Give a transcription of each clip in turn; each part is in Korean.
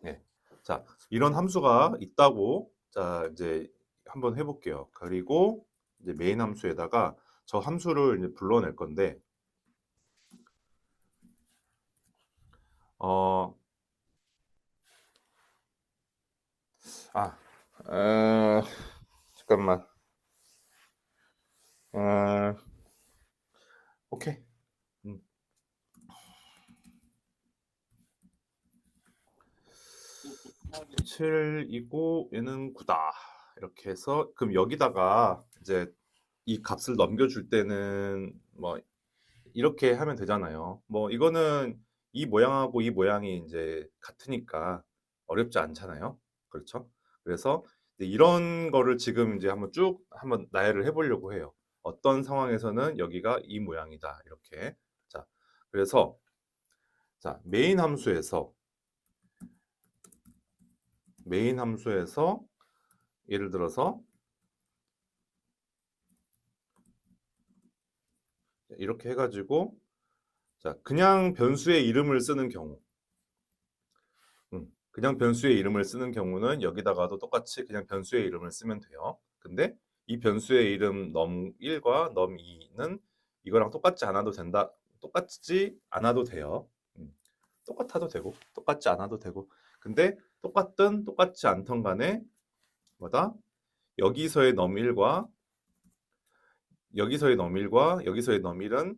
네. 자, 이런 함수가 있다고 자, 이제 한번 해볼게요. 그리고 이제 메인 함수에다가 저 함수를 이제 불러낼 건데 어, 아, 잠깐만. 어, 오케이. 음, 7이고 얘는 9다. 이렇게 해서 그럼 여기다가 이제 이 값을 넘겨줄 때는 뭐 이렇게 하면 되잖아요. 뭐 이거는 이 모양하고 이 모양이 이제 같으니까 어렵지 않잖아요. 그렇죠? 그래서 이제 이런 거를 지금 이제 한번 쭉 한번 나열을 해보려고 해요. 어떤 상황에서는 여기가 이 모양이다. 이렇게. 자, 그래서 자, 메인 함수에서 예를 들어서 이렇게 해가지고 자, 그냥 변수의 이름을 쓰는 경우 그냥 변수의 이름을 쓰는 경우는 여기다가도 똑같이 그냥 변수의 이름을 쓰면 돼요. 근데 이 변수의 이름 num1과 num2는 이거랑 똑같지 않아도 된다. 똑같지 않아도 돼요. 똑같아도 되고 똑같지 않아도 되고. 근데 똑같든 똑같지 않던 간에 뭐다? 여기서의 num1과 여기서의 num1은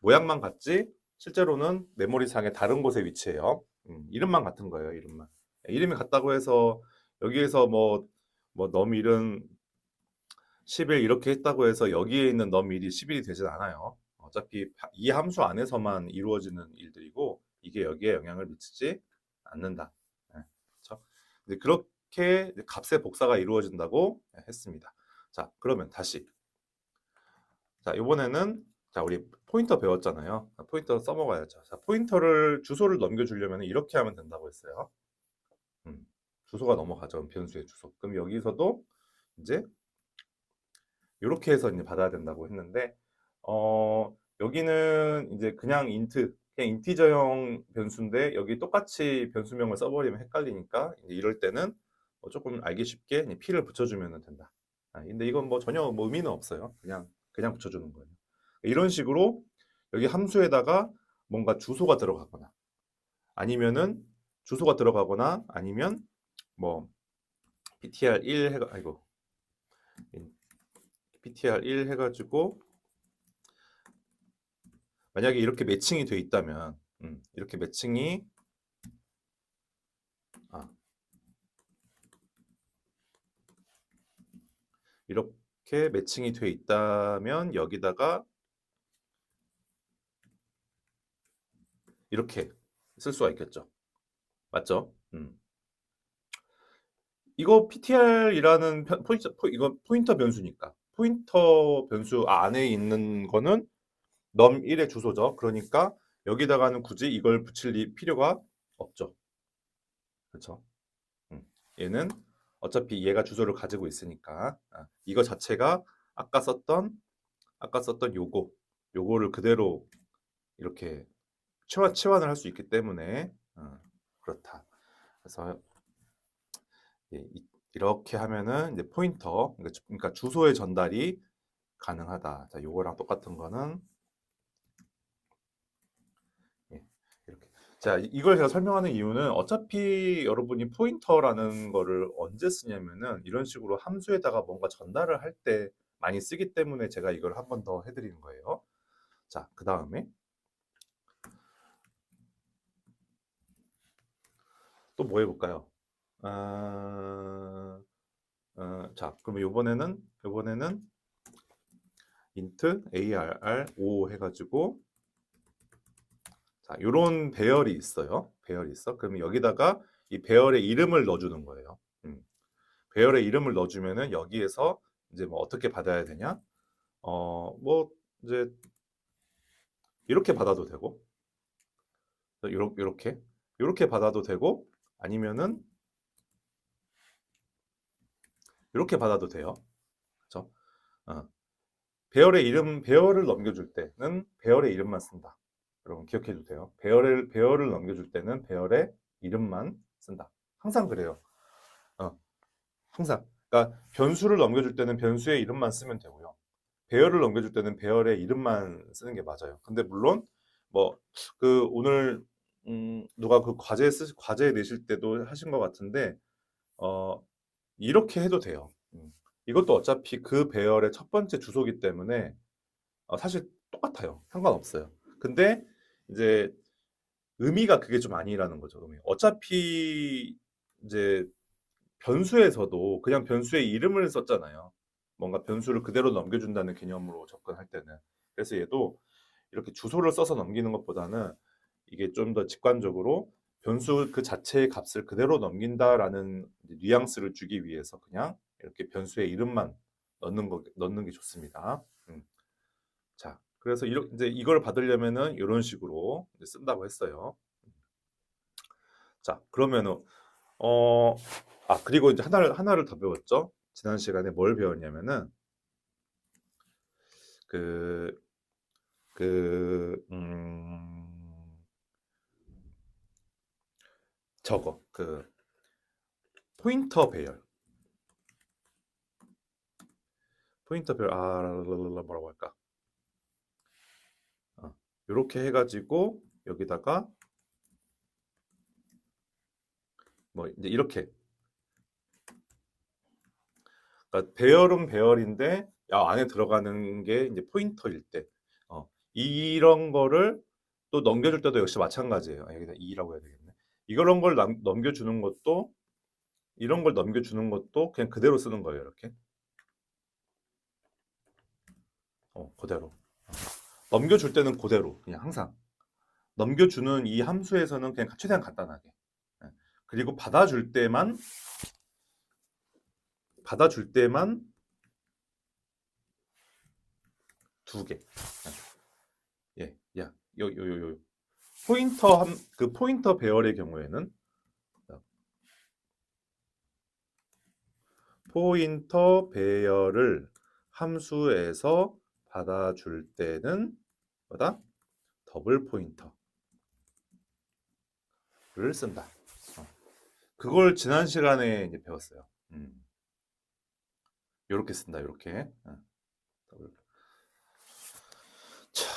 모양만 같지 실제로는 메모리상의 다른 곳에 위치해요. 이름만 같은 거예요. 이름만. 이름이 같다고 해서 여기에서 뭐 넘일은 10일 이렇게 했다고 해서 여기에 있는 넘일이 10일이 되진 않아요. 어차피 이 함수 안에서만 이루어지는 일들이고 이게 여기에 영향을 미치지 않는다. 네, 그렇죠? 근데 그렇게 값의 복사가 이루어진다고 했습니다. 자, 그러면 다시 자, 이번에는 자, 우리 포인터 배웠잖아요. 포인터 써먹어야죠. 자, 주소를 넘겨주려면 이렇게 하면 된다고 했어요. 음, 주소가 넘어가죠. 변수의 주소. 그럼 여기서도 이제 이렇게 해서 이제 받아야 된다고 했는데, 여기는 이제 그냥 인티저형 변수인데 여기 똑같이 변수명을 써버리면 헷갈리니까 이제 이럴 때는 조금 알기 쉽게 p를 붙여주면 된다. 근데 이건 뭐 전혀 뭐 의미는 없어요. 그냥 붙여주는 거예요. 이런 식으로 여기 함수에다가 뭔가 주소가 들어가거나 아니면 뭐 ptr1 해가 아이고 ptr1 해가지고 만약에 이렇게 매칭이 돼 있다면 이렇게 매칭이 아, 이렇게 매칭이 돼 있다면 여기다가 이렇게 쓸 수가 있겠죠. 맞죠? 이거 ptr이라는 이거 포인터 변수니까 포인터 변수 안에 있는 거는 num1의 주소죠. 그러니까 여기다가는 굳이 이걸 붙일 필요가 없죠. 그렇죠? 음. 얘는 어차피 얘가 주소를 가지고 있으니까 이거 자체가 아까 썼던 요거를 그대로 이렇게 치환을 할 수 있기 때문에 그렇다. 그래서 예, 이렇게 하면은 이제 포인터 그러니까 주소의 전달이 가능하다. 자, 요거랑 똑같은 거는 예, 이렇게. 자, 이걸 제가 설명하는 이유는 어차피 여러분이 포인터라는 거를 언제 쓰냐면은 이런 식으로 함수에다가 뭔가 전달을 할 때 많이 쓰기 때문에 제가 이걸 한 번 더 해드리는 거예요. 자, 그 다음에 또 뭐 해볼까요? 자, 그러면 이번에는 int arr5 해가지고 자, 요런 배열이 있어요. 배열이 있어. 그러면 여기다가 이 배열의 이름을 넣어주는 거예요. 배열의 이름을 넣어주면은 여기에서 이제 뭐 어떻게 받아야 되냐? 뭐 이제 이렇게 받아도 되고, 요렇게 받아도 되고, 아니면은 이렇게 받아도 돼요. 그렇죠? 어, 배열을 넘겨줄 때는 배열의 이름만 쓴다. 여러분 기억해도 돼요. 배열을 넘겨줄 때는 배열의 이름만 쓴다. 항상 그래요. 어, 항상. 그러니까 변수를 넘겨줄 때는 변수의 이름만 쓰면 되고요. 배열을 넘겨줄 때는 배열의 이름만 쓰는 게 맞아요. 근데 물론 뭐 그 오늘 누가 그 과제 내실 때도 하신 것 같은데 어 이렇게 해도 돼요. 이것도 어차피 그 배열의 첫 번째 주소기 때문에 사실 똑같아요. 상관없어요. 근데 이제 의미가 그게 좀 아니라는 거죠. 의미. 어차피 이제 변수에서도 그냥 변수의 이름을 썼잖아요. 뭔가 변수를 그대로 넘겨준다는 개념으로 접근할 때는. 그래서 얘도 이렇게 주소를 써서 넘기는 것보다는 이게 좀 더 직관적으로 변수 그 자체의 값을 그대로 넘긴다라는 뉘앙스를 주기 위해서 그냥 이렇게 변수의 이름만 넣는 게 좋습니다. 자, 그래서 이제 이걸 받으려면은 이런 식으로 이제 쓴다고 했어요. 자, 그러면은 어, 그리고 이제 하나를 더 배웠죠. 지난 시간에 뭘 배웠냐면은 그 그 저거 그 포인터 배열. 포인터 배열 뭐라고 할까? 이렇게 해가지고 여기다가 뭐 이제 이렇게 그러니까 배열은 배열인데 안에 들어가는 게 이제 포인터일 때 이런 거를 또 넘겨줄 때도 역시 마찬가지예요. 여기다 2라고 해야 되겠네. 이런 걸 넘겨주는 것도 이런 걸 넘겨주는 것도 그냥 그대로 쓰는 거예요. 이렇게 그대로 넘겨줄 때는 그대로 그냥 항상 넘겨주는 이 함수에서는 그냥 최대한 간단하게 예. 그리고 받아줄 때만 두 개. 예, 야, 요. 그 포인터 배열의 경우에는 포인터 배열을 함수에서 받아줄 때는 뭐다? 더블 포인터를 쓴다. 그걸 지난 시간에 이제 배웠어요. 요렇게 쓴다, 요렇게. 자,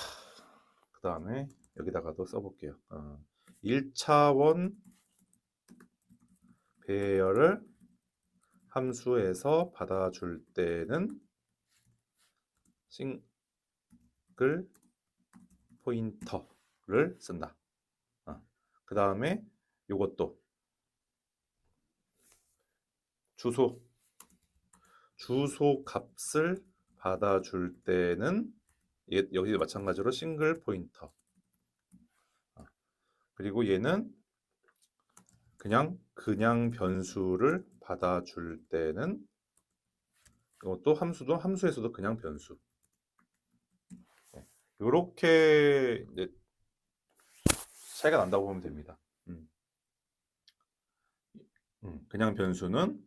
그 다음에 여기다가도 써볼게요. 1차원 배열을 함수에서 받아줄 때는 싱글 포인터를 쓴다. 그 다음에 요것도 주소 값을 받아줄 때는 여기도 마찬가지로 싱글 포인터. 그리고 얘는 그냥 변수를 받아줄 때는 이것도 함수에서도 그냥 변수. 이렇게 이제 차이가 난다고 보면 됩니다. 그냥 변수는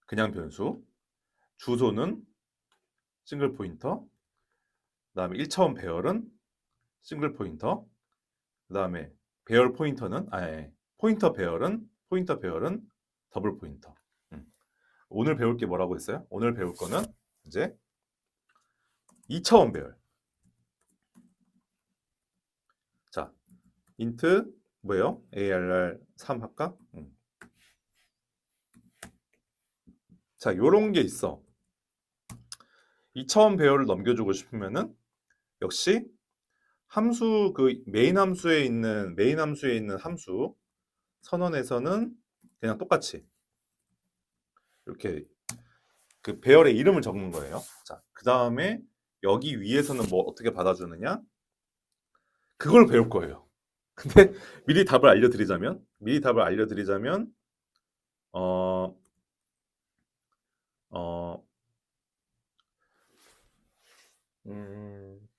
그냥 변수, 주소는 싱글 포인터, 그다음에 1차원 배열은 싱글 포인터, 그다음에 배열 포인터는 포인터 배열은 더블 포인터. 오늘 배울 게 뭐라고 했어요? 오늘 배울 거는 이제 2차원 배열. 자, 인트 뭐예요? ARR 3 할까? 자, 요런 게 있어. 2차원 배열을 넘겨주고 싶으면은 역시 함수 그 메인 함수에 있는 함수 선언에서는 그냥 똑같이 이렇게 그 배열의 이름을 적는 거예요. 자, 그 다음에 여기 위에서는 뭐 어떻게 받아주느냐? 그걸 배울 거예요. 근데 미리 답을 알려드리자면, 어, 어, 음,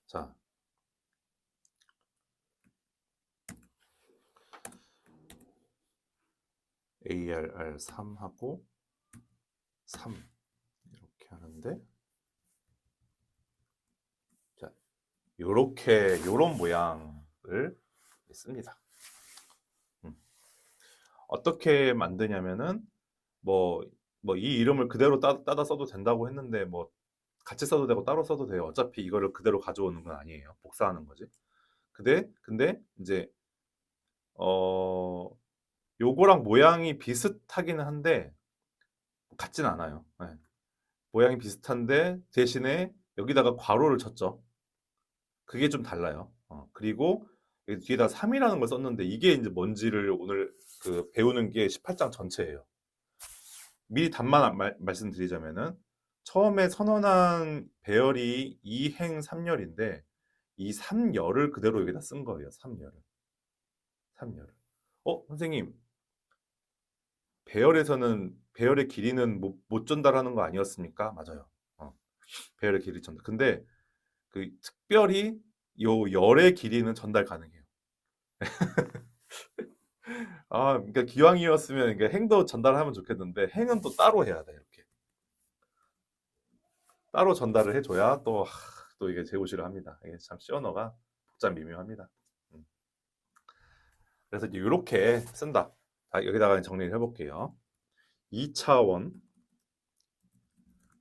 자, ARR 3하고 3 이렇게 하는데, 자, 요런 모양을 씁니다. 어떻게 만드냐면은 뭐 이 이름을 그대로 따다 써도 된다고 했는데 뭐 같이 써도 되고 따로 써도 돼요. 어차피 이거를 그대로 가져오는 건 아니에요. 복사하는 거지. 근데 이제 어 요거랑 모양이 비슷하기는 한데 같진 않아요. 네. 모양이 비슷한데 대신에 여기다가 괄호를 쳤죠. 그게 좀 달라요. 그리고 여기 뒤에다 3이라는 걸 썼는데 이게 이제 뭔지를 오늘 그 배우는 게 18장 전체예요. 미리 답만 말씀드리자면은 처음에 선언한 배열이 2행 3열인데 이 3열을 그대로 여기다 쓴 거예요. 3열을. 3열을. 선생님, 배열에서는 배열의 길이는 못 전달하는 거 아니었습니까? 맞아요. 배열의 길이 전달. 근데 그 특별히 요 열의 길이는 전달 가능해요. 그러니까 기왕이었으면 그러니까 행도 전달하면 좋겠는데 행은 또 따로 해야 돼. 이렇게 따로 전달을 해줘야 또 이게 제고시를 합니다. 이게 참 시언어가 복잡 미묘합니다. 그래서 이제 이렇게 쓴다. 여기다가 정리를 해볼게요. 2차원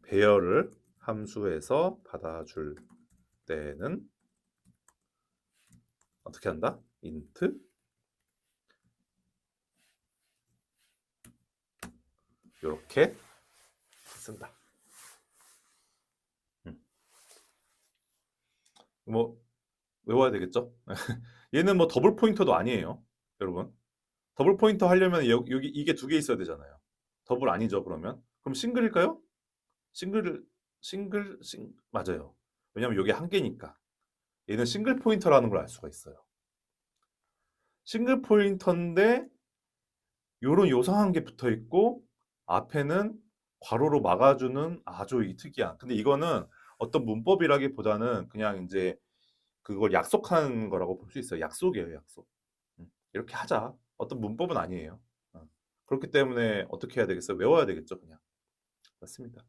배열을 함수에서 받아줄 때는 어떻게 한다? int 이렇게 쓴다. 뭐 외워야 되겠죠? 얘는 뭐 더블 포인터도 아니에요, 여러분. 더블 포인터 하려면 여기 이게 두 개 있어야 되잖아요. 더블 아니죠, 그러면? 그럼 싱글일까요? 싱글 맞아요. 왜냐면 여기 한 개니까. 얘는 싱글 포인터라는 걸 알 수가 있어요. 싱글 포인터인데 요런 요상한 게 붙어 있고 앞에는 괄호로 막아주는 아주 특이한. 근데 이거는 어떤 문법이라기보다는 그냥 이제 그걸 약속하는 거라고 볼 수 있어요. 약속이에요, 약속. 이렇게 하자. 어떤 문법은 아니에요. 그렇기 때문에 어떻게 해야 되겠어요? 외워야 되겠죠, 그냥. 맞습니다.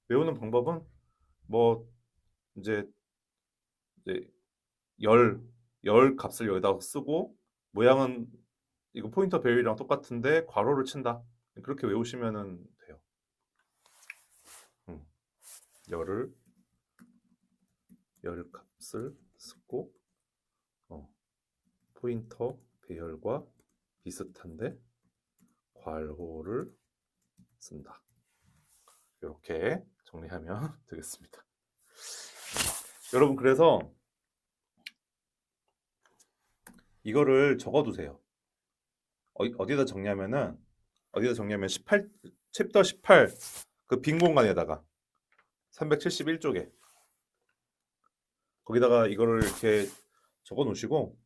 외우는 방법은 뭐 이제 이제 열, 열 값을 여기다가 쓰고 모양은 이거 포인터 배열이랑 똑같은데 괄호를 친다. 그렇게 외우시면은 돼요. 열을 열 값을 쓰고 포인터 배열과 비슷한데 괄호를 쓴다. 이렇게 정리하면 되겠습니다. 여러분 그래서 이거를 적어두세요. 어디다 정리하면은 어디다 정리하면 18 챕터 18 그 빈 공간에다가 371쪽에 거기다가 이거를 이렇게 적어 놓으시고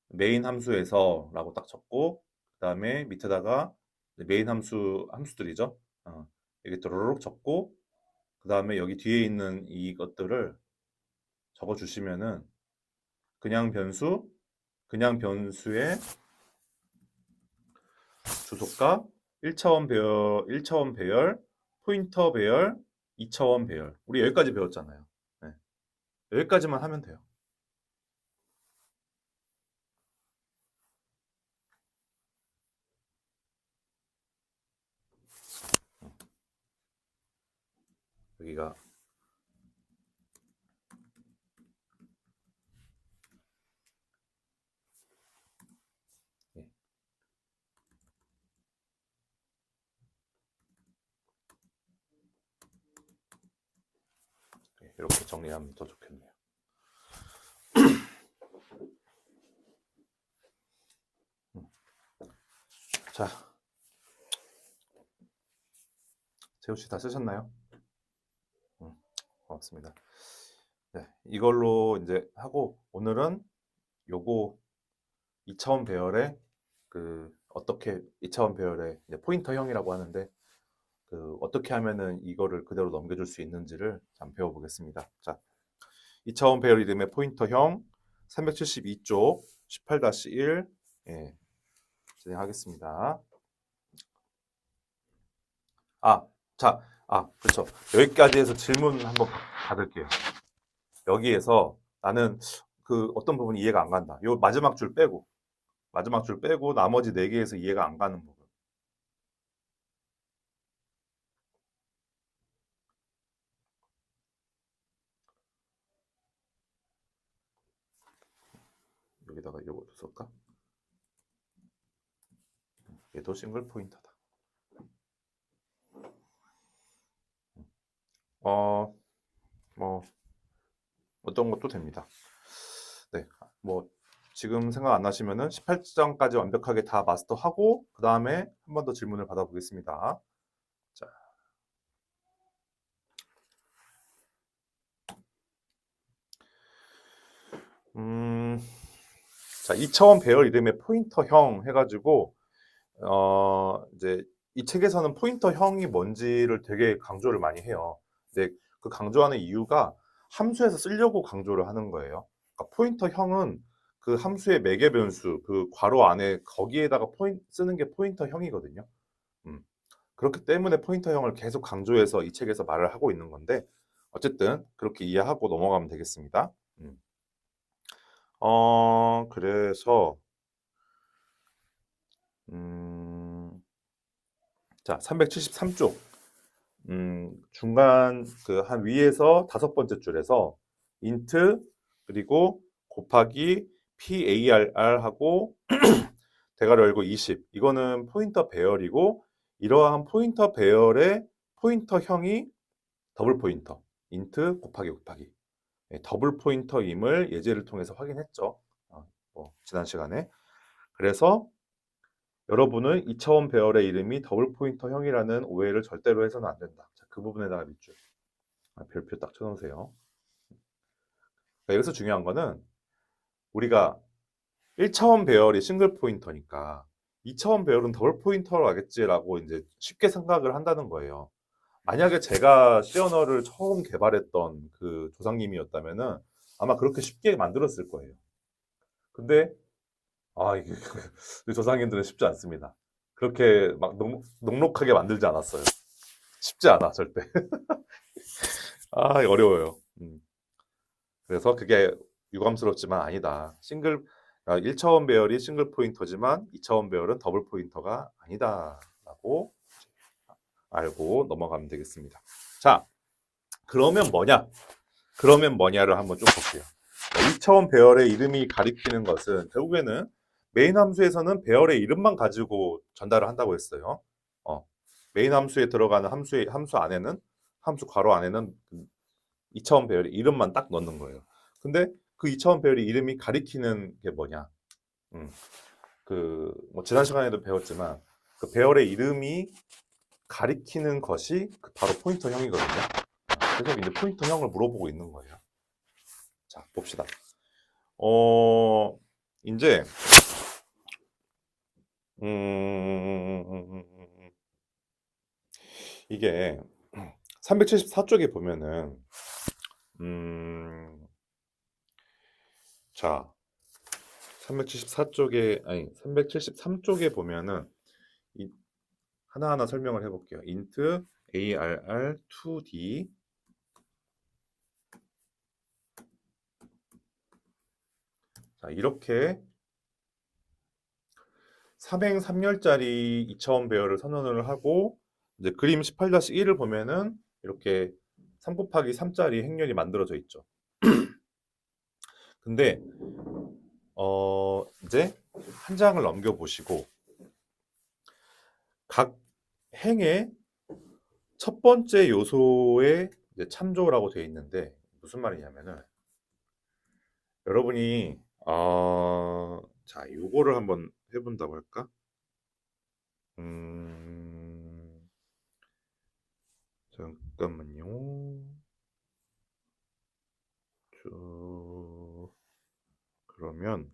메인 함수에서 라고 딱 적고 그 다음에 밑에다가 메인 함수들이죠. 이렇게 도로록 적고 그 다음에 여기 뒤에 있는 이것들을 적어 주시면은 그냥 변수의 주소가 1차원 배열, 포인터 배열, 2차원 배열. 우리 여기까지 배웠잖아요. 네. 여기까지만 하면 돼요. 여기가 네. 이렇게 정리하면 더 좋겠네요. 자, 재우씨 다 쓰셨나요? 고맙습니다. 네, 이걸로 이제 하고 오늘은 요거 2차원 배열의 어떻게 2차원 배열의 포인터형이라고 하는데 어떻게 하면은 이거를 그대로 넘겨줄 수 있는지를 잠 배워보겠습니다. 자, 2차원 배열 이름의 포인터형 372쪽 18-1 진행하겠습니다. 그렇죠. 여기까지 해서 질문 한번 받을게요. 여기에서 나는 그 어떤 부분이 이해가 안 간다. 요 마지막 줄 빼고 나머지 4개에서 이해가 안 가는 부분. 여기다가 요거 쓸까? 얘도 싱글 포인터다. 뭐 어떤 것도 됩니다. 네, 뭐 지금 생각 안 나시면은 18장까지 완벽하게 다 마스터하고 그 다음에 한 번 더 질문을 받아보겠습니다. 자, 자, 2차원 배열 이름의 포인터형 해가지고 이제 이 책에서는 포인터형이 뭔지를 되게 강조를 많이 해요. 근데 그 강조하는 이유가 함수에서 쓰려고 강조를 하는 거예요. 그러니까 포인터형은 그 함수의 매개 변수, 그 괄호 안에 거기에다가 쓰는 게 포인터형이거든요. 음. 그렇기 때문에 포인터형을 계속 강조해서 이 책에서 말을 하고 있는 건데 어쨌든 그렇게 이해하고 넘어가면 되겠습니다. 그래서 자, 373쪽. 중간 그 한 위에서 5번째 줄에서 int 그리고 곱하기 PARR 하고 대괄호 열고 20. 이거는 포인터 배열이고 이러한 포인터 배열의 포인터형이 더블 포인터 int 곱하기 곱하기 더블 포인터임을 예제를 통해서 확인했죠. 지난 시간에. 그래서 여러분은 2차원 배열의 이름이 더블 포인터형이라는 오해를 절대로 해서는 안 된다. 자, 그 부분에다가 밑줄 별표 딱 쳐놓으세요. 그러니까 여기서 중요한 거는 우리가 1차원 배열이 싱글 포인터니까 2차원 배열은 더블 포인터로 하겠지라고 이제 쉽게 생각을 한다는 거예요. 만약에 제가 C 언어를 처음 개발했던 그 조상님이었다면은 아마 그렇게 쉽게 만들었을 거예요. 근데 이게 조상님들은 쉽지 않습니다. 그렇게 막 넉넉하게 만들지 않았어요. 쉽지 않아 절대. 어려워요. 그래서 그게 유감스럽지만 아니다. 1차원 배열이 싱글 포인터지만 2차원 배열은 더블 포인터가 아니다라고 알고 넘어가면 되겠습니다. 자, 그러면 뭐냐? 그러면 뭐냐를 한번 좀 볼게요. 2차원 배열의 이름이 가리키는 것은 결국에는 메인 함수에서는 배열의 이름만 가지고 전달을 한다고 했어요. 메인 함수에 들어가는 함수 안에는 함수 괄호 안에는 2차원 배열의 이름만 딱 넣는 거예요. 근데 그 2차원 배열의 이름이 가리키는 게 뭐냐? 뭐 지난 시간에도 배웠지만 그 배열의 이름이 가리키는 것이 바로 포인터형이거든요. 그래서 이제 포인터형을 물어보고 있는 거예요. 자, 봅시다. 이제 이게 374쪽에 보면은 자, 373쪽에 보면은 하나하나 설명을 해볼게요. int arr2d 자, 이렇게 3행 3열짜리 2차원 배열을 선언을 하고 이제 그림 18-1을 보면은 이렇게 3 곱하기 3짜리 행렬이 만들어져 있죠. 근데 이제 한 장을 넘겨 보시고 각 행의 첫 번째 요소에 이제 참조라고 되어 있는데 무슨 말이냐면은 여러분이 자, 요거를 한번 해본다고 할까? 잠깐만요. 그러면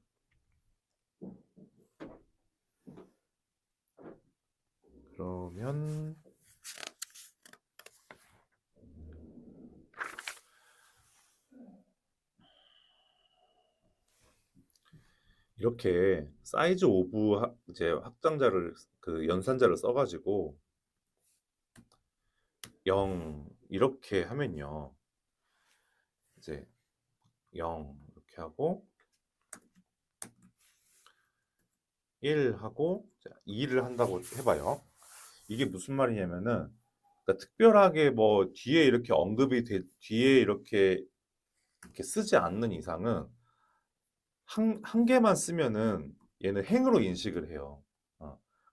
이렇게 사이즈 오브 이제 확장자를 그 연산자를 써가지고 0 이렇게 하면요. 이제 0 이렇게 하고 1 하고 2를 한다고 해봐요. 이게 무슨 말이냐면은 그러니까 특별하게 뭐 뒤에 이렇게 뒤에 이렇게 쓰지 않는 이상은 한 개만 쓰면은 얘는 행으로 인식을 해요.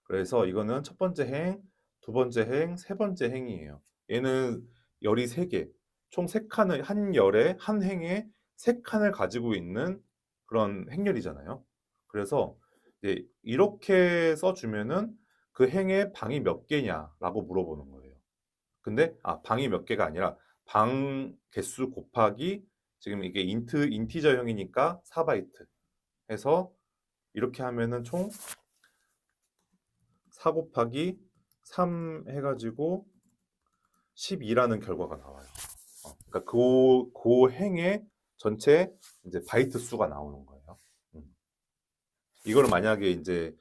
그래서 이거는 첫 번째 행, 두 번째 행, 세 번째 행이에요. 얘는 열이 세 개, 총 세 칸을 한 열에 한 행에 세 칸을 가지고 있는 그런 행렬이잖아요. 그래서 이제 이렇게 써주면은 그 행에 방이 몇 개냐라고 물어보는 거예요. 근데 방이 몇 개가 아니라 방 개수 곱하기 지금 이게 인티저형이니까 4바이트 해서 이렇게 하면은 총 4 곱하기 3 해가지고 12라는 결과가 나와요. 그러니까 그 행의 전체 이제 바이트 수가 나오는 거예요. 이거를 만약에 이제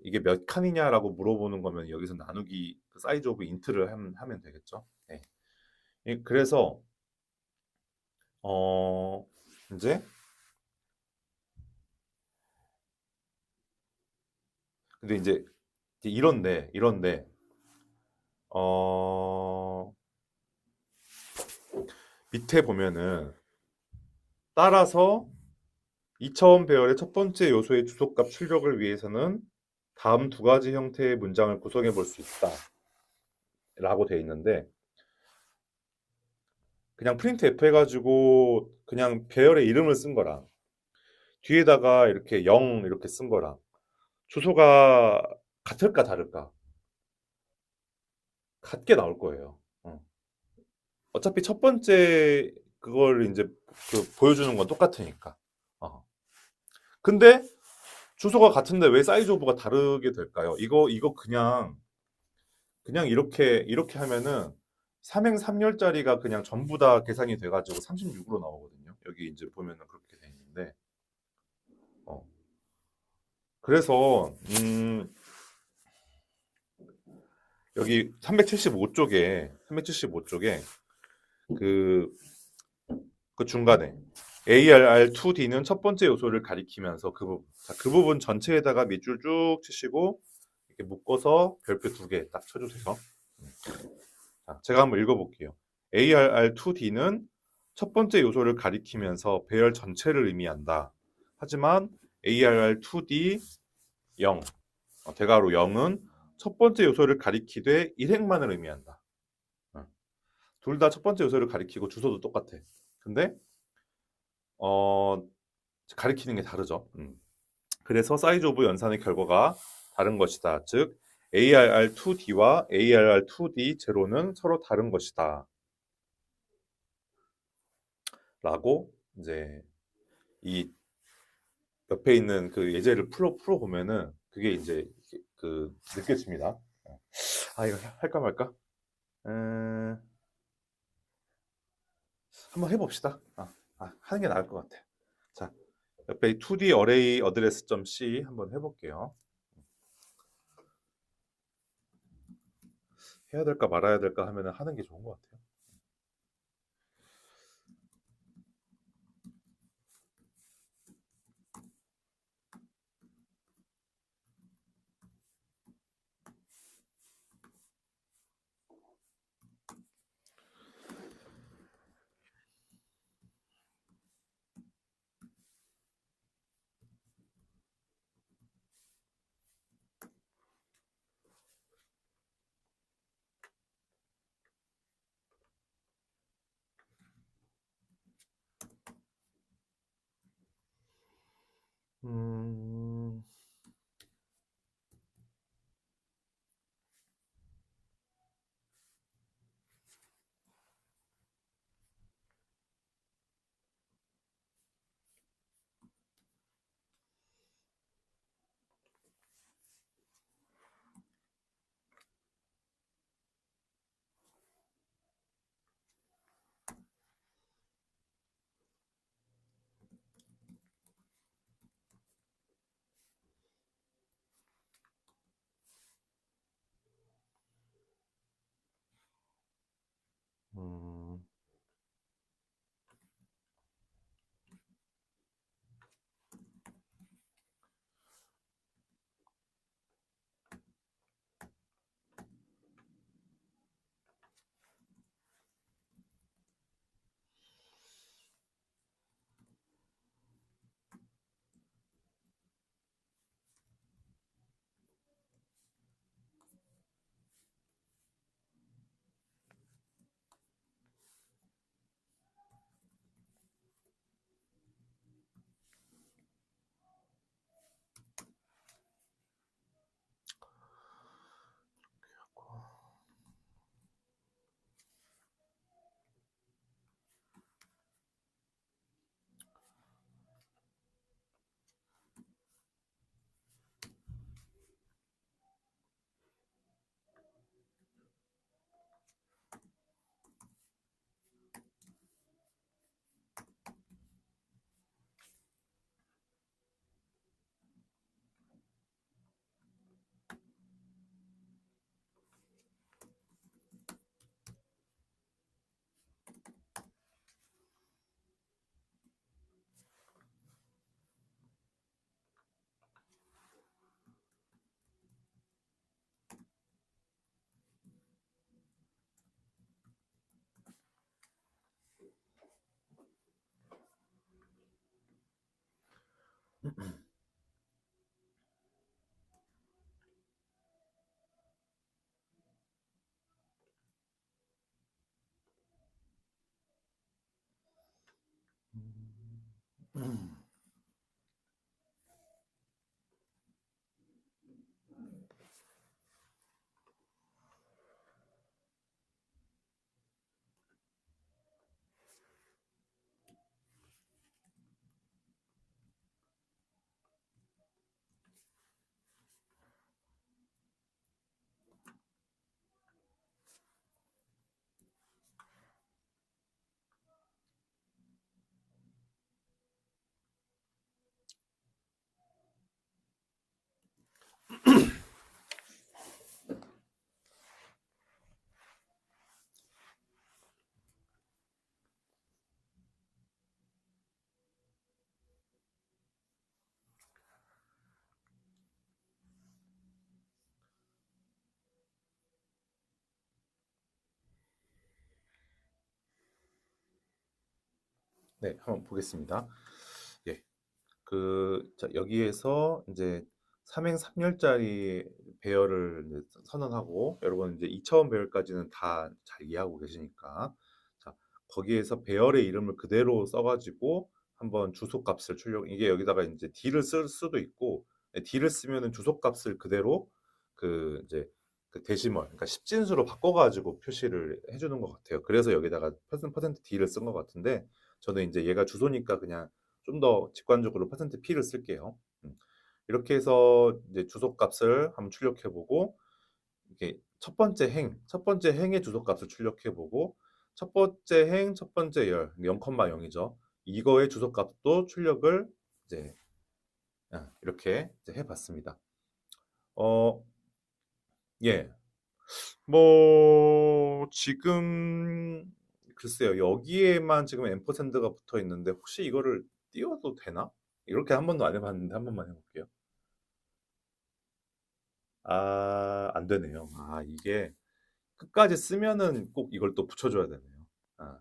이게 몇 칸이냐라고 물어보는 거면 여기서 나누기 사이즈 오브 인트를 하면 되겠죠. 네. 그래서 어 이제 근데 이제 이런데 어 밑에 보면은 따라서 2차원 배열의 첫 번째 요소의 주소값 출력을 위해서는 다음 두 가지 형태의 문장을 구성해 볼 수 있다 라고 돼 있는데 그냥 프린트 F 해가지고 그냥 배열의 이름을 쓴 거랑 뒤에다가 이렇게 0 이렇게 쓴 거랑 주소가 같을까 다를까? 같게 나올 거예요. 어차피 첫 번째 그걸 이제 보여주는 건 똑같으니까. 근데 주소가 같은데 왜 사이즈 오브가 다르게 될까요? 이거 그냥 이렇게 하면은 3행 3열짜리가 그냥 전부 다 계산이 돼가지고 36으로 나오거든요. 여기 이제 보면은 그렇게 돼 있는데, 어. 그래서 여기 375쪽에 그, 그 중간에 ARR2D는 첫 번째 요소를 가리키면서 그 부분, 자, 그 부분 전체에다가 밑줄 쭉 치시고 이렇게 묶어서 별표 두 개 딱 쳐주세요. 자, 제가 한번 읽어볼게요. ARR2D는 첫 번째 요소를 가리키면서 배열 전체를 의미한다. 하지만 ARR2D 0, 대괄호 0은 첫 번째 요소를 가리키되 일행만을 의미한다. 둘 다 첫 번째 요소를 가리키고 주소도 똑같아. 근데 어, 가리키는 게 다르죠. 그래서 사이즈 오브 연산의 결과가 다른 것이다. 즉 ARR2D와 ARR2D 제로는 서로 다른 것이다. 라고 이제 이 옆에 있는 그 예제를 풀어 보면은 그게 이제 느껴집니다. 이거 할까 말까? 한번 해봅시다. 하는 게 나을 것 같아. 자, 옆에 2D 어레이 어드레스.c 한번 해볼게요. 해야 될까 말아야 될까 하면은 하는 게 좋은 것 같아요. 네, 한번 보겠습니다. 예. 자, 여기에서 이제 삼행삼열짜리 배열을 이제 선언하고 여러분 이제 2차원 배열까지는 다 잘 이해하고 계시니까 자, 거기에서 배열의 이름을 그대로 써가지고 한번 주소값을 출력 이게 여기다가 이제 D를 쓸 수도 있고 D를 쓰면은 주소값을 그대로 이제 그 데시멀 그러니까 십진수로 바꿔가지고 표시를 해주는 것 같아요. 그래서 여기다가 퍼센트 D를 쓴 것 같은데 저는 이제 얘가 주소니까 그냥 좀 더 직관적으로 퍼센트 %P를 쓸게요. 이렇게 해서 이제 주소값을 한번 출력해보고 이게 첫 번째 행의 주소값을 출력해보고 첫 번째 행, 첫 번째 열 0,0이죠. 이거의 주소값도 출력을 이제 이렇게 이제 해봤습니다. 어, 예, 뭐 지금 글쎄요 여기에만 지금 앰퍼샌드가 붙어 있는데 혹시 이거를 띄워도 되나? 이렇게 한 번도 안 해봤는데 한 번만 해볼게요. 아, 안 되네요. 아, 이게 끝까지 쓰면은 꼭 이걸 또 붙여줘야 되네요. 아,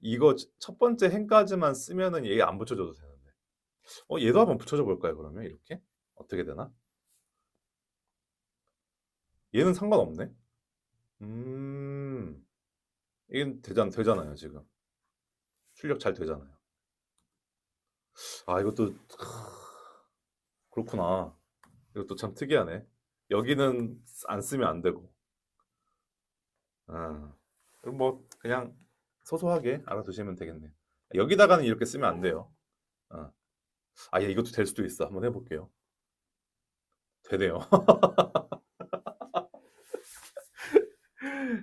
이거 첫 번째 행까지만 쓰면은 얘 안 붙여줘도 되는데. 얘도 한번 붙여줘 볼까요, 그러면? 이렇게? 어떻게 되나? 얘는 상관없네? 음, 이건 되잖아요, 지금. 출력 잘 되잖아요. 아, 이것도, 그렇구나. 이것도 참 특이하네. 여기는 안 쓰면 안 되고. 아, 뭐, 그냥 소소하게 알아두시면 되겠네요. 여기다가는 이렇게 쓰면 안 돼요. 아, 예, 이것도 될 수도 있어. 한번 해볼게요. 되네요.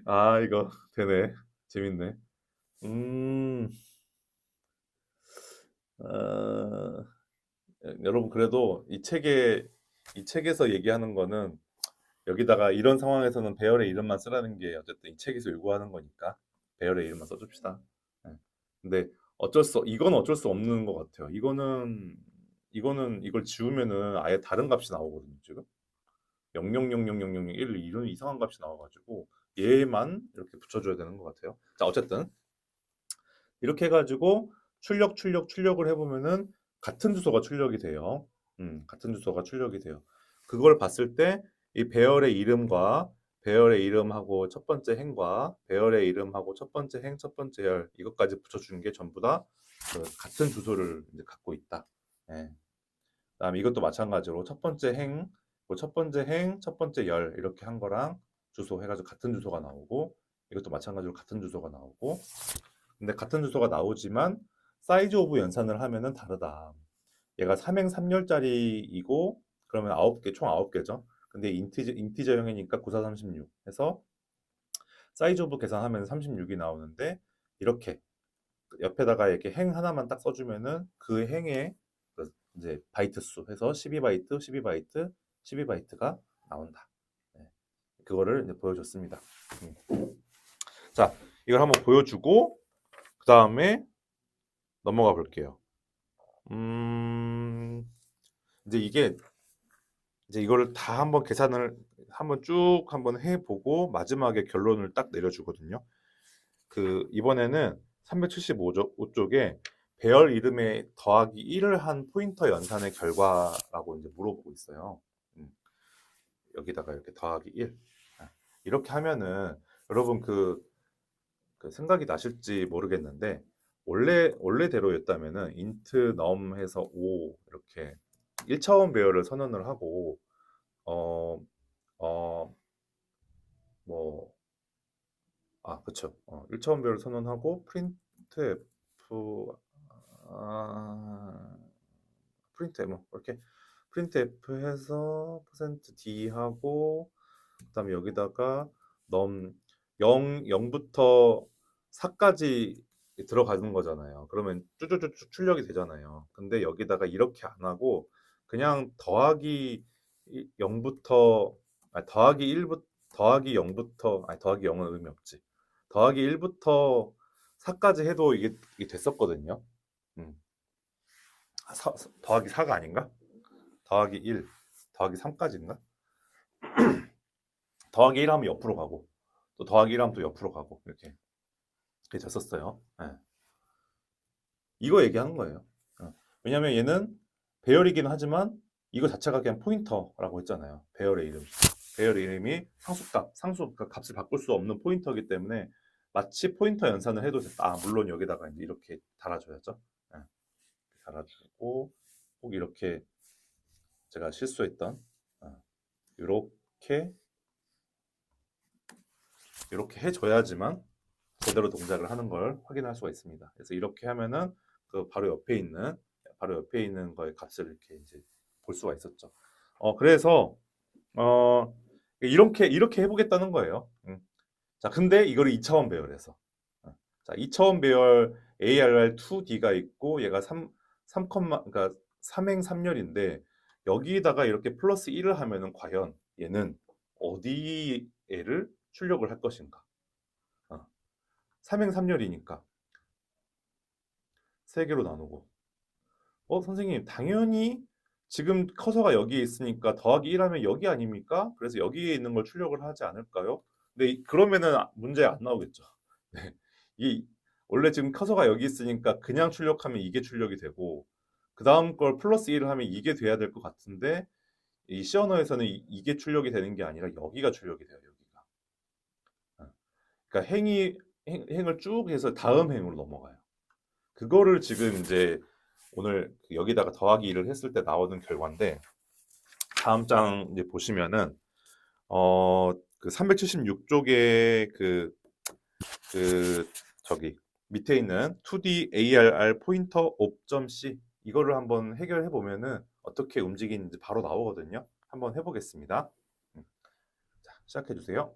아, 이거 되네. 재밌네. 음, 어, 여러분, 그래도 이 책에서 얘기하는 거는 여기다가 이런 상황에서는 배열의 이름만 쓰라는 게 어쨌든 이 책에서 요구하는 거니까 배열의 이름만 써줍시다. 네. 근데 이건 어쩔 수 없는 것 같아요. 이거는 이걸 지우면은 아예 다른 값이 나오거든요, 지금. 0000001 이런 이상한 값이 나와가지고 얘만 이렇게 붙여줘야 되는 것 같아요. 자, 어쨌든 이렇게 해가지고 출력을 해보면은 같은 주소가 출력이 돼요. 같은 주소가 출력이 돼요. 그걸 봤을 때 이 배열의 이름과 배열의 이름하고 첫 번째 행과 배열의 이름하고 첫 번째 행, 첫 번째 열 이것까지 붙여주는 게 전부 다 같은 주소를 이제 갖고 있다. 예. 그다음에 이것도 마찬가지로 첫 번째 행, 뭐 첫 번째 행, 첫 번째 열 이렇게 한 거랑 주소 해가지고 같은 주소가 나오고 이것도 마찬가지로 같은 주소가 나오고 근데 같은 주소가 나오지만 사이즈 오브 연산을 하면은 다르다. 얘가 3행 3열짜리이고 그러면 9개 총 9개죠. 근데 인티저형이니까 9436 해서 사이즈 오브 계산하면 36이 나오는데 이렇게 옆에다가 이렇게 행 하나만 딱 써주면은 그 행의 이제 바이트 수 해서 12바이트, 12바이트, 12바이트가 나온다. 네. 그거를 이제 보여줬습니다. 자, 이걸 한번 보여주고 그 다음에 넘어가 볼게요. 음, 이제 이제 이거를 다 한번 계산을 한번 쭉 한번 해보고 마지막에 결론을 딱 내려주거든요. 이번에는 375쪽에 배열 이름에 더하기 1을 한 포인터 연산의 결과라고 이제 물어보고 있어요. 음, 여기다가 이렇게 더하기 1. 아, 이렇게 하면은 여러분 그 생각이 나실지 모르겠는데 원래대로였다면은 int num 해서 5 이렇게 1차원 배열을 선언을 하고 어, 어, 뭐, 그쵸. 1차원 배열 선언하고 printf, 아, printf, 뭐, 이렇게 printf 해서 %d 하고, 그 다음에 여기다가 num 0부터 4까지 들어가는 거잖아요. 그러면 쭈쭈쭈쭈 출력이 되잖아요. 근데 여기다가 이렇게 안 하고 그냥 더하기 0부터 더하기 1부터 더하기 0부터 더하기 0은 의미 없지. 더하기 1부터 4까지 해도 이게 됐었거든요. 음. 더하기 4가 아닌가? 더하기 1, 더하기 3까지인가? 더하기 1 하면 옆으로 가고 또 더하기 1 하면 또 옆으로 가고 이렇게 됐었어요. 예. 이거 얘기하는 거예요. 왜냐면 얘는 배열이긴 하지만 이거 자체가 그냥 포인터라고 했잖아요. 배열의 이름. 배열의 이름이 상수 값을 바꿀 수 없는 포인터이기 때문에 마치 포인터 연산을 해도 됐다. 물론 여기다가 이제 이렇게 달아줘야죠. 예. 달아주고 꼭 이렇게 제가 실수했던 이렇게 이렇게 해줘야지만 제대로 동작을 하는 걸 확인할 수가 있습니다. 그래서 이렇게 하면은 그 바로 옆에 있는 거의 값을 이렇게 이제 볼 수가 있었죠. 그래서 어 이렇게 해보겠다는 거예요. 자, 근데 이거를 2차원 배열해서 자, 2차원 배열 ARR2D가 있고 얘가 3, 그러니까 3행 3열인데 여기다가 이렇게 플러스 1을 하면은 과연 얘는 어디에를 출력을 할 것인가? 3행 3열이니까 3개로 나누고 선생님 당연히 지금 커서가 여기에 있으니까 더하기 1 하면 여기 아닙니까? 그래서 여기에 있는 걸 출력을 하지 않을까요? 근데 그러면은 문제 안 나오겠죠. 네. 이 원래 지금 커서가 여기 있으니까 그냥 출력하면 이게 출력이 되고 그 다음 걸 플러스 1을 하면 이게 돼야 될 것 같은데 이 C 언어에서는 이게 출력이 되는 게 아니라 여기가 출력이 돼요. 여기가. 그러니까 행을 쭉 해서 다음 행으로 넘어가요. 그거를 지금 이제 오늘 여기다가 더하기 1을 했을 때 나오는 결과인데 다음 장 이제 보시면은 그 376쪽에 그 저기 밑에 있는 2D ARR 포인터 옵.c 이거를 한번 해결해 보면은 어떻게 움직이는지 바로 나오거든요. 한번 해보겠습니다. 자, 시작해 주세요.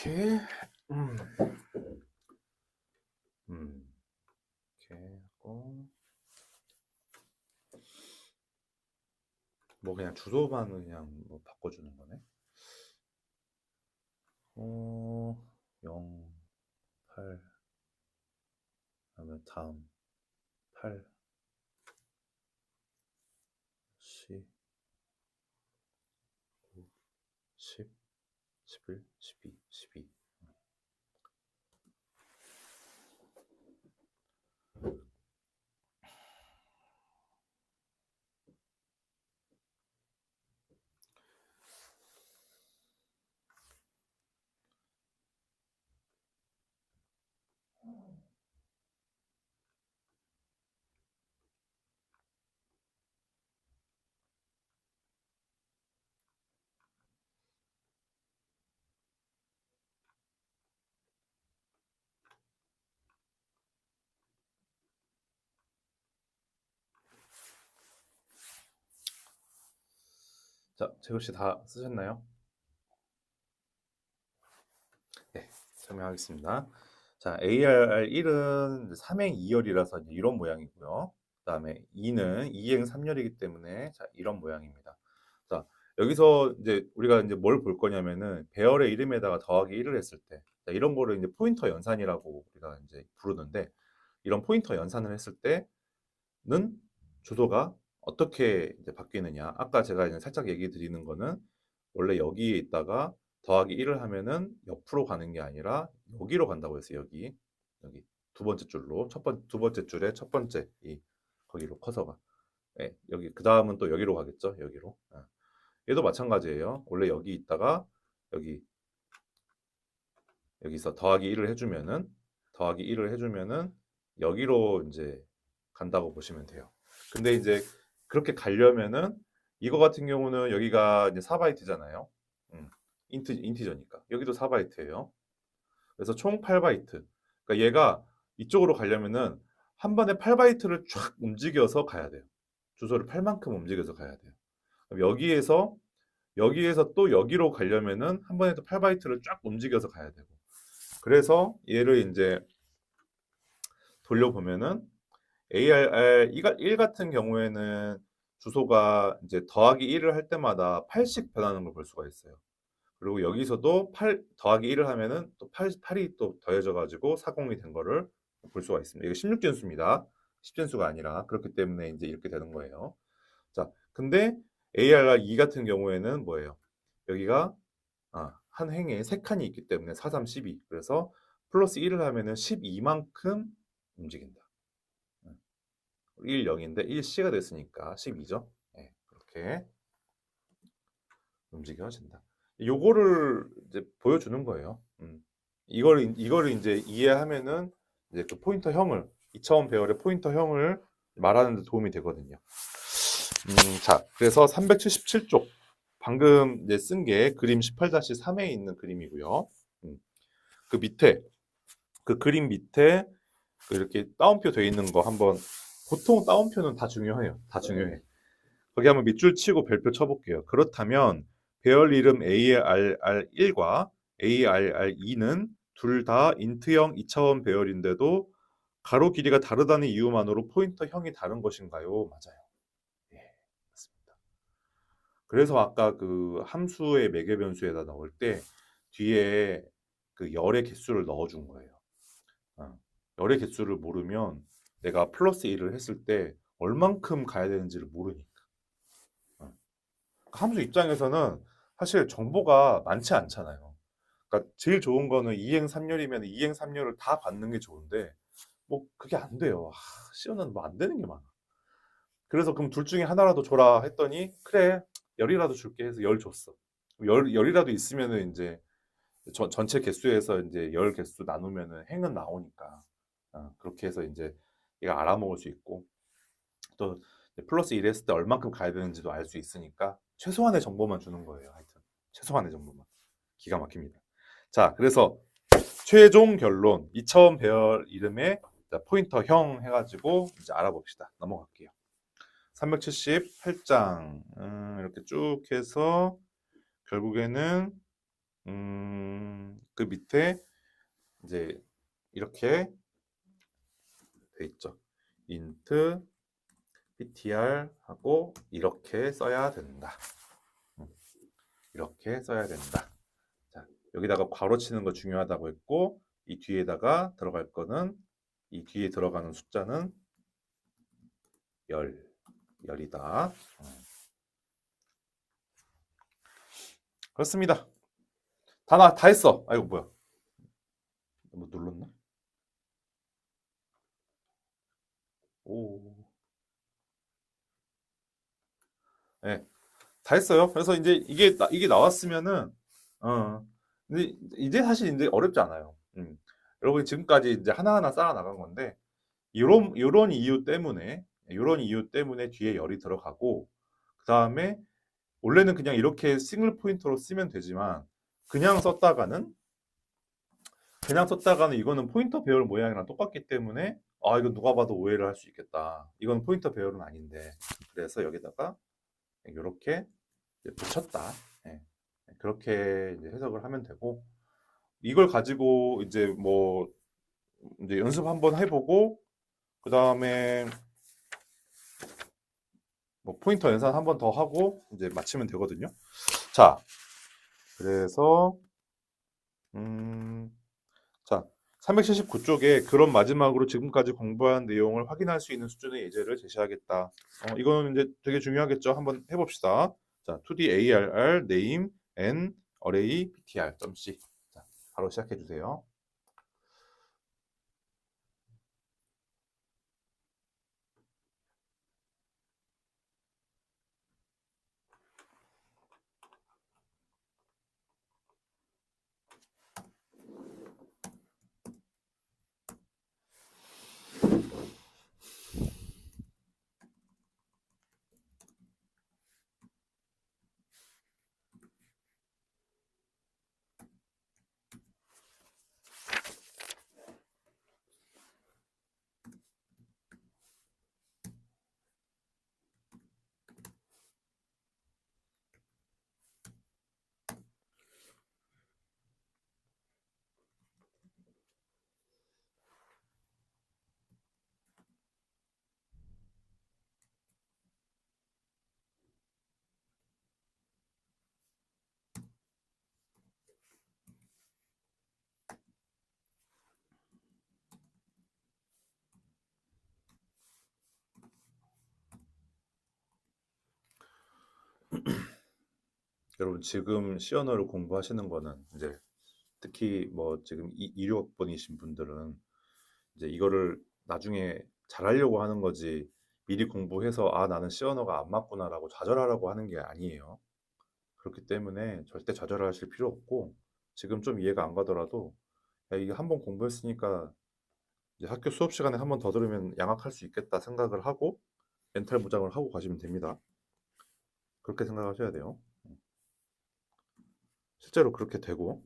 이렇게 음, 이렇게 하고 뭐 그냥 주소만 그냥 뭐 바꿔주는 거네. 0, 8, 그다음에 다음 8, 10, 9, 10, 11, 12, 12. 자, 재호 씨 다 쓰셨나요? 네, 설명하겠습니다. 자, ARR1은 삼행 2열이라서 이런 모양이고요. 그다음에 2는 2행 3열이기 때문에 자, 이런 모양입니다. 자, 여기서 이제 우리가 이제 뭘 볼 거냐면은 배열의 이름에다가 더하기 1을 했을 때 자, 이런 거를 이제 포인터 연산이라고 우리가 이제 부르는데 이런 포인터 연산을 했을 때는 주소가 어떻게 이제 바뀌느냐. 아까 제가 이제 살짝 얘기 드리는 거는 원래 여기에 있다가 더하기 1을 하면은 옆으로 가는 게 아니라 여기로 간다고 했어요. 여기 두 번째 줄로 두 번째 줄에 첫 번째 이 거기로 커서가 예, 여기 그 다음은 또 여기로 가겠죠. 여기로 얘도 마찬가지예요. 원래 여기 있다가 여기 여기서 더하기 1을 해주면은 여기로 이제 간다고 보시면 돼요. 근데 이제 그렇게 가려면은 이거 같은 경우는 여기가 이제 4바이트잖아요. 인티저니까. 여기도 4바이트예요. 그래서 총 8바이트. 그러니까 얘가 이쪽으로 가려면은 한 번에 8바이트를 쫙 움직여서 가야 돼요. 주소를 8만큼 움직여서 가야 돼요. 그럼 여기에서 또 여기로 가려면은 한 번에 또 8바이트를 쫙 움직여서 가야 되고. 그래서 얘를 이제 돌려보면은 ARR 1 같은 경우에는 주소가 이제 더하기 1을 할 때마다 8씩 변하는 걸 볼 수가 있어요. 그리고 여기서도 8 더하기 1을 하면은 또 8이 또 더해져 가지고 40이 된 거를 볼 수가 있습니다. 이거 16진수입니다. 10진수가 아니라 그렇기 때문에 이제 이렇게 되는 거예요. 자, 근데 ARR 2 같은 경우에는 뭐예요? 여기가 한 행에 3칸이 있기 때문에 4, 3, 12. 그래서 플러스 1을 하면은 12만큼 움직인다. 1, 0인데 1C가 됐으니까 12죠. 네, 그렇게 움직여진다. 요거를 이제 보여주는 거예요. 이거를 이제 이해하면은 이제 그 포인터형을 2차원 배열의 포인터형을 말하는 데 도움이 되거든요. 자, 그래서 377쪽 방금 이제 쓴 게 그림 18-3에 있는 그림이고요. 그 밑에 그 그림 밑에 그 이렇게 따옴표 되어 있는 거 한번 보통 따옴표는 다 중요해요. 다 중요해. 거기 한번 밑줄 치고 별표 쳐볼게요. 그렇다면 배열 이름 ARR1과 ARR2는 둘 다 인트형 2차원 배열인데도 가로 길이가 다르다는 이유만으로 포인터형이 다른 것인가요? 맞아요. 예, 맞습니다. 그래서 아까 그 함수의 매개 변수에다 넣을 때 뒤에 그 열의 개수를 넣어준 거예요. 열의 개수를 모르면 내가 플러스 1을 했을 때 얼만큼 가야 되는지를 모르니까. 어. 함수 입장에서는 사실 정보가 많지 않잖아요. 그러니까 제일 좋은 거는 2행 3열이면 2행 3열을 다 받는 게 좋은데 뭐 그게 안 돼요. 시험은 뭐 안 되는 게 많아. 그래서 그럼 둘 중에 하나라도 줘라 했더니 그래 열이라도 줄게 해서 열 줬어. 열이라도 있으면은 이제 전체 개수에서 이제 열 개수 나누면은 행은 나오니까 그렇게 해서 이제 얘가 알아먹을 수 있고 또 플러스 1 했을 때 얼만큼 가야 되는지도 알 수 있으니까 최소한의 정보만 주는 거예요. 하여튼 최소한의 정보만. 기가 막힙니다. 자, 그래서 최종 결론 2차원 배열 이름의 포인터형 해가지고 이제 알아봅시다. 넘어갈게요. 378장 이렇게 쭉 해서 결국에는 그 밑에 이제 이렇게 돼 있죠. int ptr 하고 이렇게 써야 된다. 이렇게 써야 된다. 자, 여기다가 괄호 치는 거 중요하다고 했고 이 뒤에다가 들어갈 거는 이 뒤에 들어가는 숫자는 열이다. 그렇습니다. 다 했어. 아이고 뭐야? 뭐 눌렀나? 오. 네, 다 했어요. 그래서 이제 이게 나왔으면은 근데 이제 사실 이제 어렵지 않아요. 여러분이 지금까지 이제 하나하나 쌓아 나간 건데 이런 이유 때문에 뒤에 열이 들어가고 그 다음에 원래는 그냥 이렇게 싱글 포인터로 쓰면 되지만 그냥 썼다가는 이거는 포인터 배열 모양이랑 똑같기 때문에 이거 누가 봐도 오해를 할 수 있겠다. 이건 포인터 배열은 아닌데 그래서 여기다가 이렇게 붙였다. 예. 그렇게 이제 해석을 하면 되고 이걸 가지고 이제 뭐 이제 연습 한번 해보고 그 다음에 뭐 포인터 연산 한번 더 하고 이제 마치면 되거든요. 자, 그래서 자 379쪽에 그런 마지막으로 지금까지 공부한 내용을 확인할 수 있는 수준의 예제를 제시하겠다. 이거는 이제 되게 중요하겠죠. 한번 해봅시다. 자, 2D ARR name and array ptr.c. 자, 바로 시작해 주세요. 여러분 지금 C 언어를 공부하시는 거는 이제 특히 뭐 지금 2, 6학번이신 분들은 이제 이거를 나중에 잘하려고 하는 거지 미리 공부해서 아 나는 C 언어가 안 맞구나라고 좌절하라고 하는 게 아니에요. 그렇기 때문에 절대 좌절하실 필요 없고 지금 좀 이해가 안 가더라도 야, 이게 한번 공부했으니까 이제 학교 수업 시간에 한 번 더 들으면 양악할 수 있겠다 생각을 하고 멘탈 무장을 하고 가시면 됩니다. 그렇게 생각하셔야 돼요. 실제로 그렇게 되고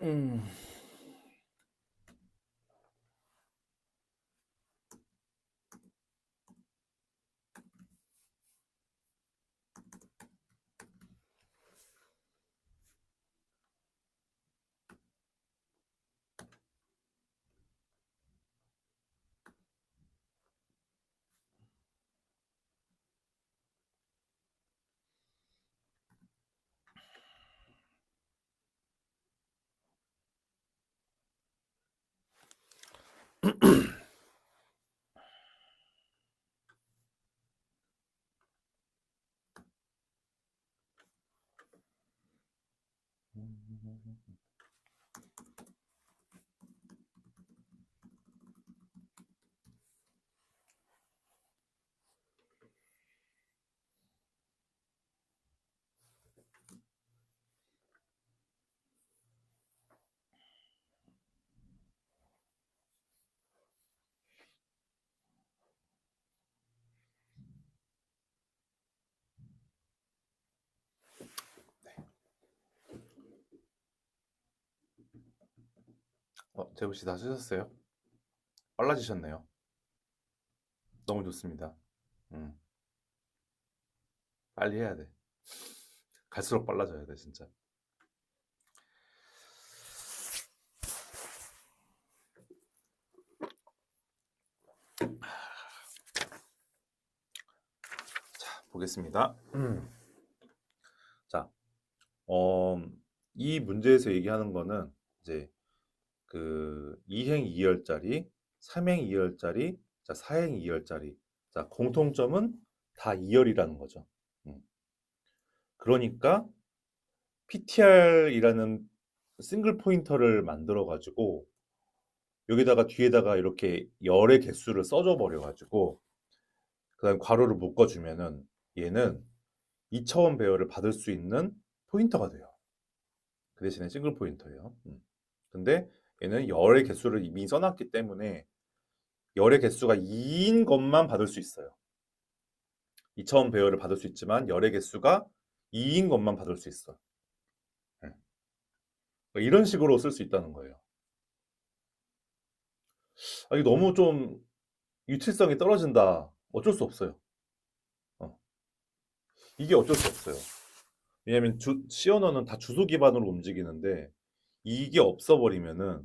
음. 재우 씨 다 쓰셨어요? 빨라지셨네요. 너무 좋습니다. 음, 빨리 해야 돼. 갈수록 빨라져야 돼, 진짜. 자, 보겠습니다. 자, 이 문제에서 얘기하는 거는 이제 그 2행 2열짜리, 3행 2열짜리, 자, 4행 2열짜리. 자, 공통점은 다 2열이라는 거죠. 그러니까 PTR이라는 싱글 포인터를 만들어 가지고 여기다가 뒤에다가 이렇게 열의 개수를 써줘 버려 가지고 그다음 괄호를 묶어 주면은 얘는 2차원 배열을 받을 수 있는 포인터가 돼요. 그 대신에 싱글 포인터예요. 근데 얘는 열의 개수를 이미 써놨기 때문에 열의 개수가 2인 것만 받을 수 있어요. 2차원 배열을 받을 수 있지만 열의 개수가 2인 것만 받을 수 있어. 네. 이런 식으로 쓸 수 있다는 거예요. 아, 이게 너무 좀 유틸성이 떨어진다. 어쩔 수 없어요. 어. 이게 어쩔 수 없어요. 왜냐면 C 언어는 다 주소 기반으로 움직이는데 이게 없어버리면은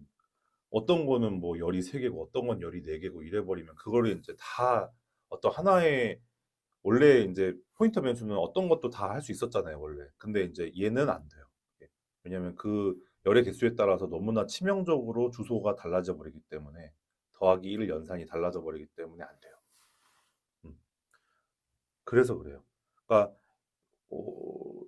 어떤 거는 뭐 열이 3개고 어떤 건 열이 4개고 이래버리면 그거를 이제 다 어떤 하나의 원래 이제 포인터 변수는 어떤 것도 다 할 수 있었잖아요, 원래. 근데 이제 얘는 안 돼요. 예. 왜냐면 그 열의 개수에 따라서 너무나 치명적으로 주소가 달라져 버리기 때문에 더하기 1 연산이 달라져 버리기 때문에 안 돼요. 음. 그래서 그래요. 그러니까 어,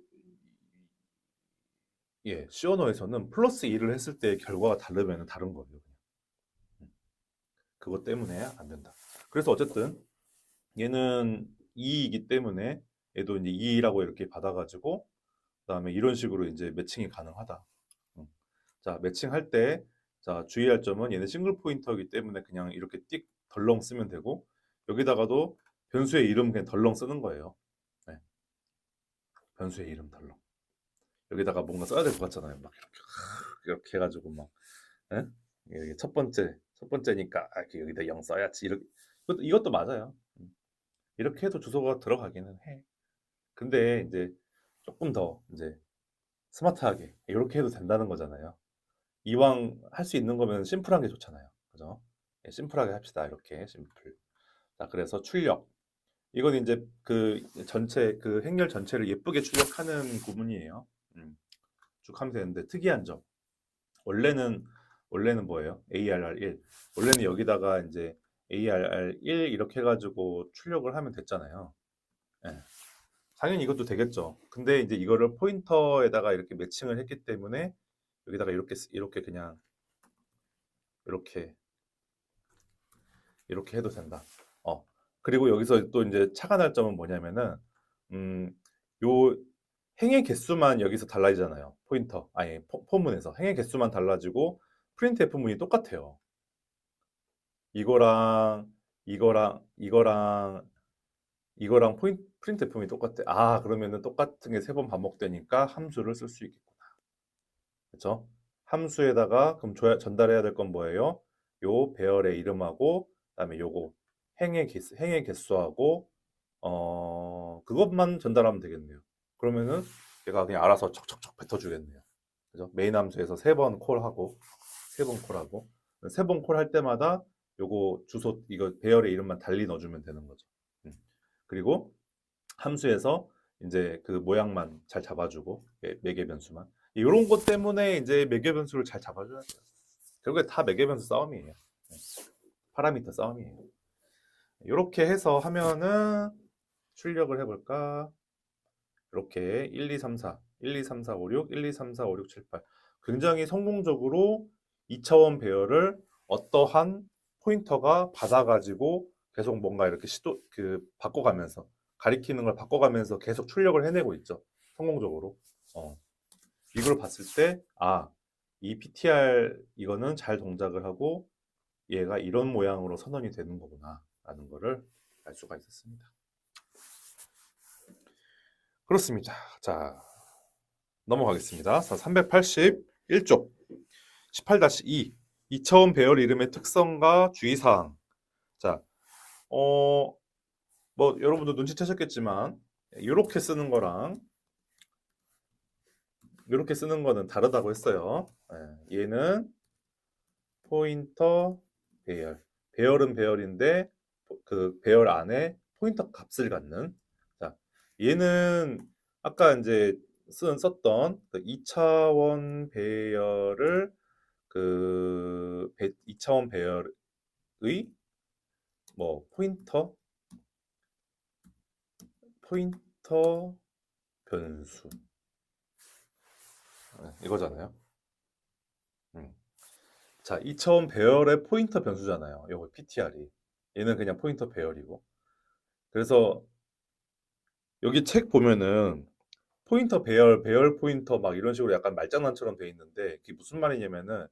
예, C 언어에서는 플러스 1을 했을 때 결과가 다르면 다른 거예요. 그냥. 그것 때문에 안 된다. 그래서 어쨌든 얘는 2이기 때문에 얘도 이제 2라고 이렇게 받아가지고 그다음에 이런 식으로 이제 매칭이 가능하다. 자, 매칭할 때 자, 주의할 점은 얘는 싱글 포인터이기 때문에 그냥 이렇게 띡 덜렁 쓰면 되고 여기다가도 변수의 이름 그냥 덜렁 쓰는 거예요. 네, 변수의 이름 덜렁. 여기다가 뭔가 써야 될 것 같잖아요. 막 이렇게 해가지고 막 예? 이게 첫 번째니까 이렇게 여기다 0 써야지. 이것도 맞아요. 이렇게 해도 주소가 들어가기는 해. 근데 이제 조금 더 이제 스마트하게 이렇게 해도 된다는 거잖아요. 이왕 할 수 있는 거면 심플한 게 좋잖아요. 그죠? 예, 심플하게 합시다. 이렇게 심플. 자, 그래서 출력. 이건 이제 그 전체 그 행렬 전체를 예쁘게 출력하는 구문이에요. 쭉 하면 되는데 특이한 점. 원래는 원래는 뭐예요? ARR1. 원래는 여기다가 이제 ARR1 이렇게 해가지고 출력을 하면 됐잖아요. 예. 당연히 이것도 되겠죠. 근데 이제 이거를 포인터에다가 이렇게 매칭을 했기 때문에 여기다가 이렇게 그냥 이렇게 이렇게 해도 된다. 그리고 여기서 또 이제 차가 날 점은 뭐냐면은 요 행의 개수만 여기서 달라지잖아요. 포인터 아니 포문에서 행의 개수만 달라지고 프린트F 문이 똑같아요. 이거랑 이거랑 프린트F 문이 똑같아. 아, 그러면은 똑같은 게 3번 반복되니까 함수를 쓸 수 있겠구나. 그렇죠? 함수에다가 그럼 전달해야 될 건 뭐예요? 요 배열의 이름하고 그다음에 요거 행의 개수하고 그것만 전달하면 되겠네요. 그러면은 얘가 그냥 알아서 척척척 뱉어주겠네요. 그죠? 메인 함수에서 3번 콜하고 3번 콜하고 3번 콜할 때마다 요거 주소 이거 배열의 이름만 달리 넣어주면 되는 거죠. 그리고 함수에서 이제 그 모양만 잘 잡아주고 매개 변수만 이런 것 때문에 이제 매개 변수를 잘 잡아줘야 돼요. 결국에 다 매개 변수 싸움이에요. 파라미터 싸움이에요. 이렇게 해서 하면은 출력을 해볼까? 이렇게 1, 2, 3, 4, 1, 2, 3, 4, 5, 6, 1, 2, 3, 4, 5, 6, 7, 8 굉장히 성공적으로 2차원 배열을 어떠한 포인터가 받아가지고 계속 뭔가 이렇게 바꿔가면서 가리키는 걸 바꿔가면서 계속 출력을 해내고 있죠. 성공적으로. 이걸 봤을 때, 이 PTR 이거는 잘 동작을 하고 얘가 이런 모양으로 선언이 되는 거구나 라는 거를 알 수가 있었습니다. 그렇습니다. 자, 넘어가겠습니다. 381쪽 18-2 2차원 배열 이름의 특성과 주의사항. 자, 뭐 여러분도 눈치채셨겠지만 이렇게 쓰는 거랑 이렇게 쓰는 거는 다르다고 했어요. 얘는 포인터 배열. 배열은 배열인데 그 배열 안에 포인터 값을 갖는. 자, 얘는 아까 이제 썼던 그 2차원 배열을 2차원 배열의 뭐 포인터 변수 이거잖아요. 자, 2차원 배열의 포인터 변수잖아요. 요거 PTR이. 얘는 그냥 포인터 배열이고. 그래서 여기 책 보면은 포인터 배열, 배열 포인터 막 이런 식으로 약간 말장난처럼 돼 있는데 그게 무슨 말이냐면은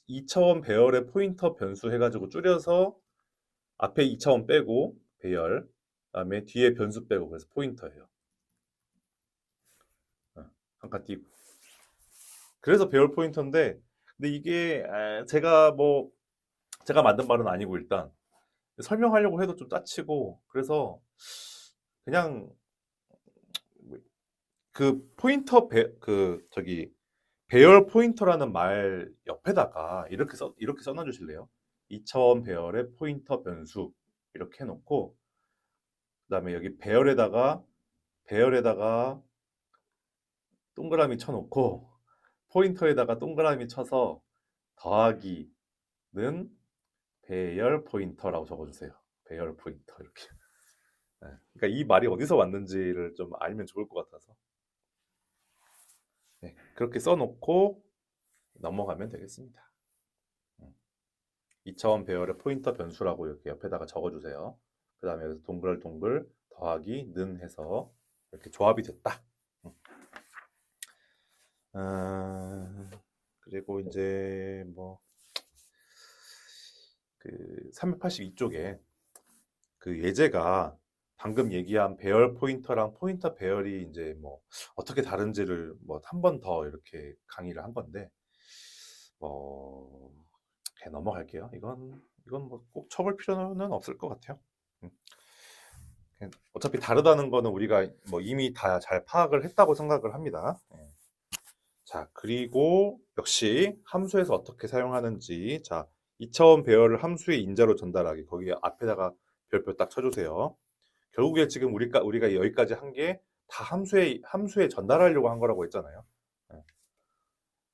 2차원 배열의 포인터 변수 해가지고 줄여서 앞에 2차원 빼고 배열, 그다음에 뒤에 변수 빼고 그래서 포인터예요. 한 칸 띄고. 그래서 배열 포인터인데 근데 이게 제가 만든 말은 아니고 일단 설명하려고 해도 좀 짜치고 그래서 그냥 그 포인터 배열 포인터라는 말 옆에다가 이렇게 써놔 주실래요? 2차원 배열의 포인터 변수 이렇게 해놓고 그다음에 여기 배열에다가 동그라미 쳐놓고 포인터에다가 동그라미 쳐서 더하기는 배열 포인터라고 적어주세요. 배열 포인터 이렇게. 그러니까 이 말이 어디서 왔는지를 좀 알면 좋을 것 같아서 그렇게 써놓고 넘어가면 되겠습니다. 2차원 배열의 포인터 변수라고 이렇게 옆에다가 적어주세요. 그 다음에 여기서 동글동글 더하기 는 해서 이렇게 조합이 됐다. 그리고 이제 뭐 그 382쪽에 그 예제가 방금 얘기한 배열 포인터랑 포인터 배열이 이제 뭐 어떻게 다른지를 뭐 한 번 더 이렇게 강의를 한 건데 그냥 넘어갈게요. 이건 뭐 꼭 쳐볼 필요는 없을 것 같아요. 음. 어차피 다르다는 거는 우리가 뭐 이미 다 잘 파악을 했다고 생각을 합니다. 자, 그리고 역시 함수에서 어떻게 사용하는지. 자, 2차원 배열을 함수의 인자로 전달하기. 거기 앞에다가 별표 딱 쳐주세요. 결국에 지금 우리가 여기까지 한 게 다 함수에 전달하려고 한 거라고 했잖아요.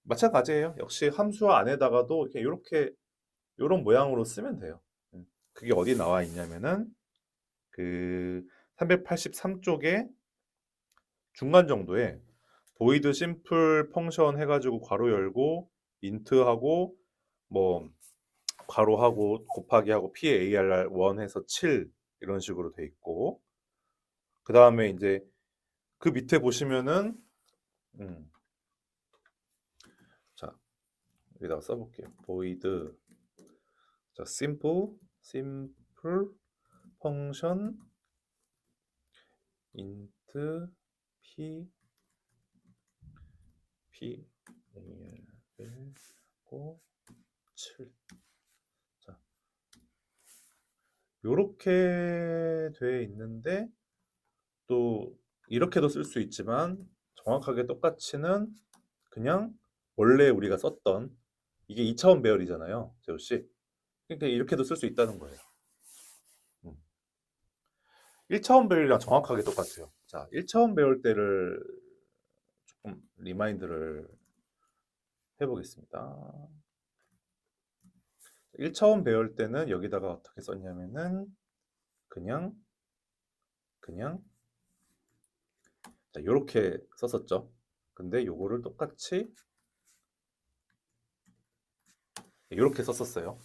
마찬가지예요. 역시 함수 안에다가도 이렇게 이런 모양으로 쓰면 돼요. 그게 어디 나와 있냐면은 그 383쪽에 중간 정도에 보이드 심플 펑션 해가지고 괄호 열고 인트하고 뭐 괄호하고 곱하기하고 PARR 1 해서 7 이런 식으로 돼 있고 그 다음에 이제 그 밑에 보시면은 자 여기다가 써볼게요. 보이드 자 심플 펑션 int p AR을 고 7 자, 요렇게 돼 있는데 또 이렇게도 쓸 수 있지만 정확하게 똑같이는 그냥 원래 우리가 썼던 이게 2차원 배열이잖아요, 제호씨. 그러니까 이렇게도 쓸 수 있다는 거예요. 1차원 배열이랑 정확하게 똑같아요. 자, 1차원 배열 때를 조금 리마인드를 해보겠습니다. 1차원 배열 때는 여기다가 어떻게 썼냐면은 그냥 자, 이렇게 썼었죠. 근데 요거를 똑같이 이렇게 썼었어요.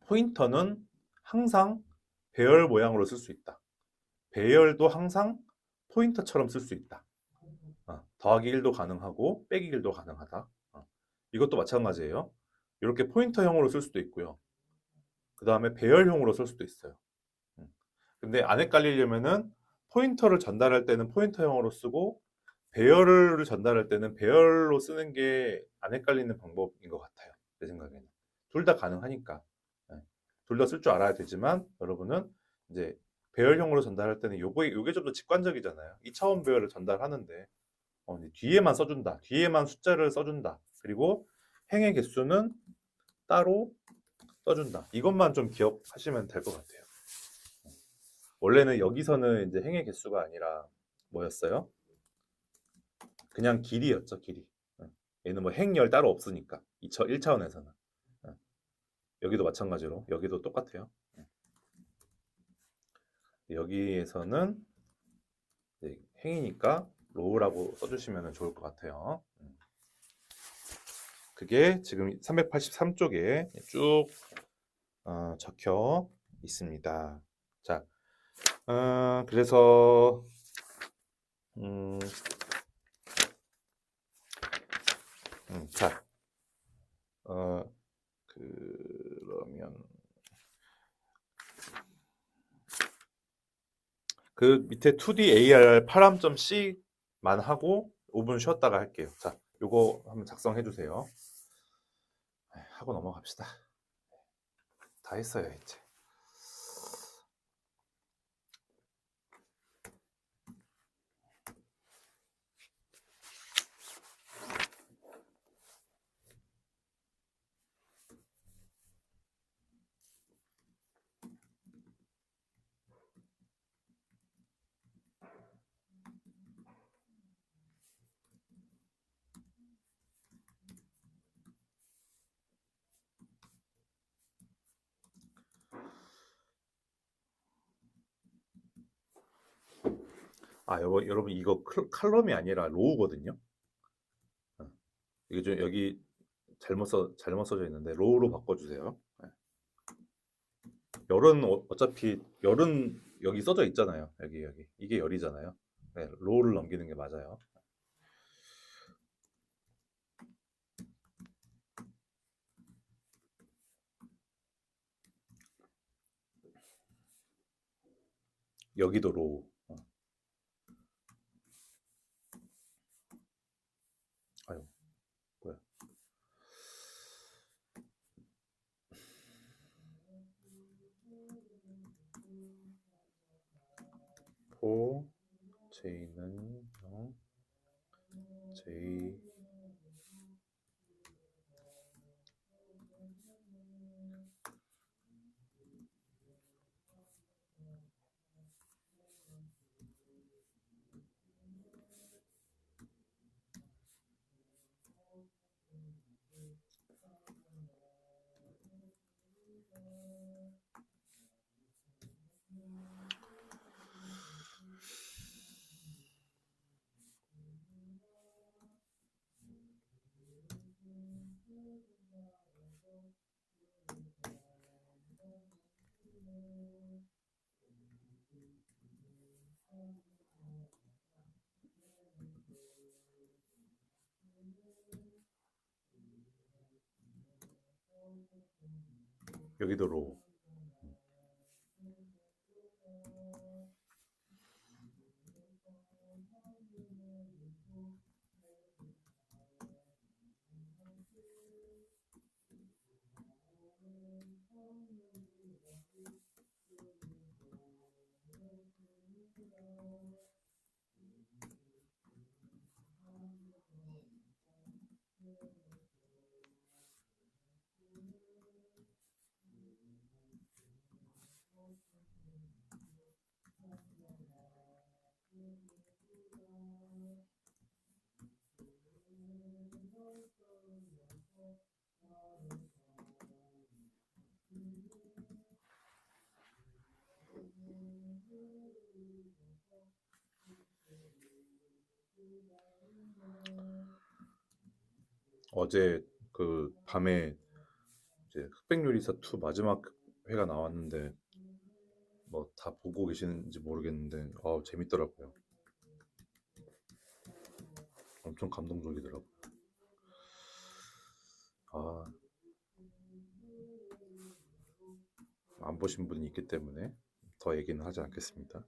포인터는 항상 배열 모양으로 쓸 수 있다. 배열도 항상 포인터처럼 쓸 수 있다. 더하기 1도 가능하고 빼기 1도 가능하다. 이것도 마찬가지예요. 이렇게 포인터형으로 쓸 수도 있고요. 그 다음에 배열형으로 쓸 수도 있어요. 근데 안 헷갈리려면은 포인터를 전달할 때는 포인터형으로 쓰고 배열을 전달할 때는 배열로 쓰는 게 안 헷갈리는 방법인 것 같아요. 제 생각에는. 둘 다 가능하니까. 둘 다 쓸 줄 알아야 되지만 여러분은 이제 배열형으로 전달할 때는 요게 좀 더 직관적이잖아요. 2차원 배열을 전달하는데 이제 뒤에만 써준다. 뒤에만 숫자를 써준다. 그리고 행의 개수는 따로 써준다. 이것만 좀 기억하시면 될 것 같아요. 원래는 여기서는 이제 행의 개수가 아니라 뭐였어요? 그냥 길이였죠, 길이. 얘는 뭐 행열 따로 없으니까. 1차원에서는. 여기도 마찬가지로 여기도 똑같아요. 여기에서는 행이니까 로우라고 써주시면 좋을 것 같아요. 그게 지금 383쪽에 쭉 적혀 있습니다. 자, 그래서 자, 그러면 그 밑에 2D AR 파람.C만 하고 5분 쉬었다가 할게요. 자, 요거 한번 작성해 주세요. 하고 넘어갑시다. 다 했어요, 이제. 여러분 이거 칼럼이 아니라 로우거든요. 이게 좀 여기 잘못 써져 있는데 로우로 바꿔주세요. 열은 어차피 열은 여기 써져 있잖아요. 여기 이게 열이잖아요. 네, 로우를 넘기는 게 맞아요. 여기도 로우. 아유, 뭐야? 포 J는 0, J 여기도 로우. 어제 그 밤에 이제 흑백요리사 2 마지막 회가 나왔는데 뭐 다 보고 계시는지 모르겠는데 재밌더라고요. 엄청 감동적이더라고요. 안 보신 분이 있기 때문에 더 얘기는 하지 않겠습니다.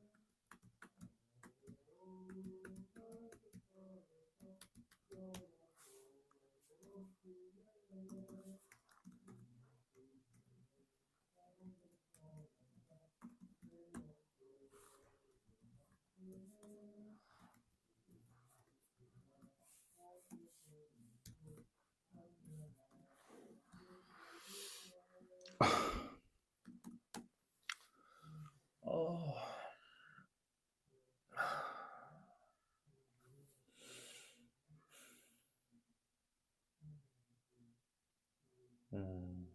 음,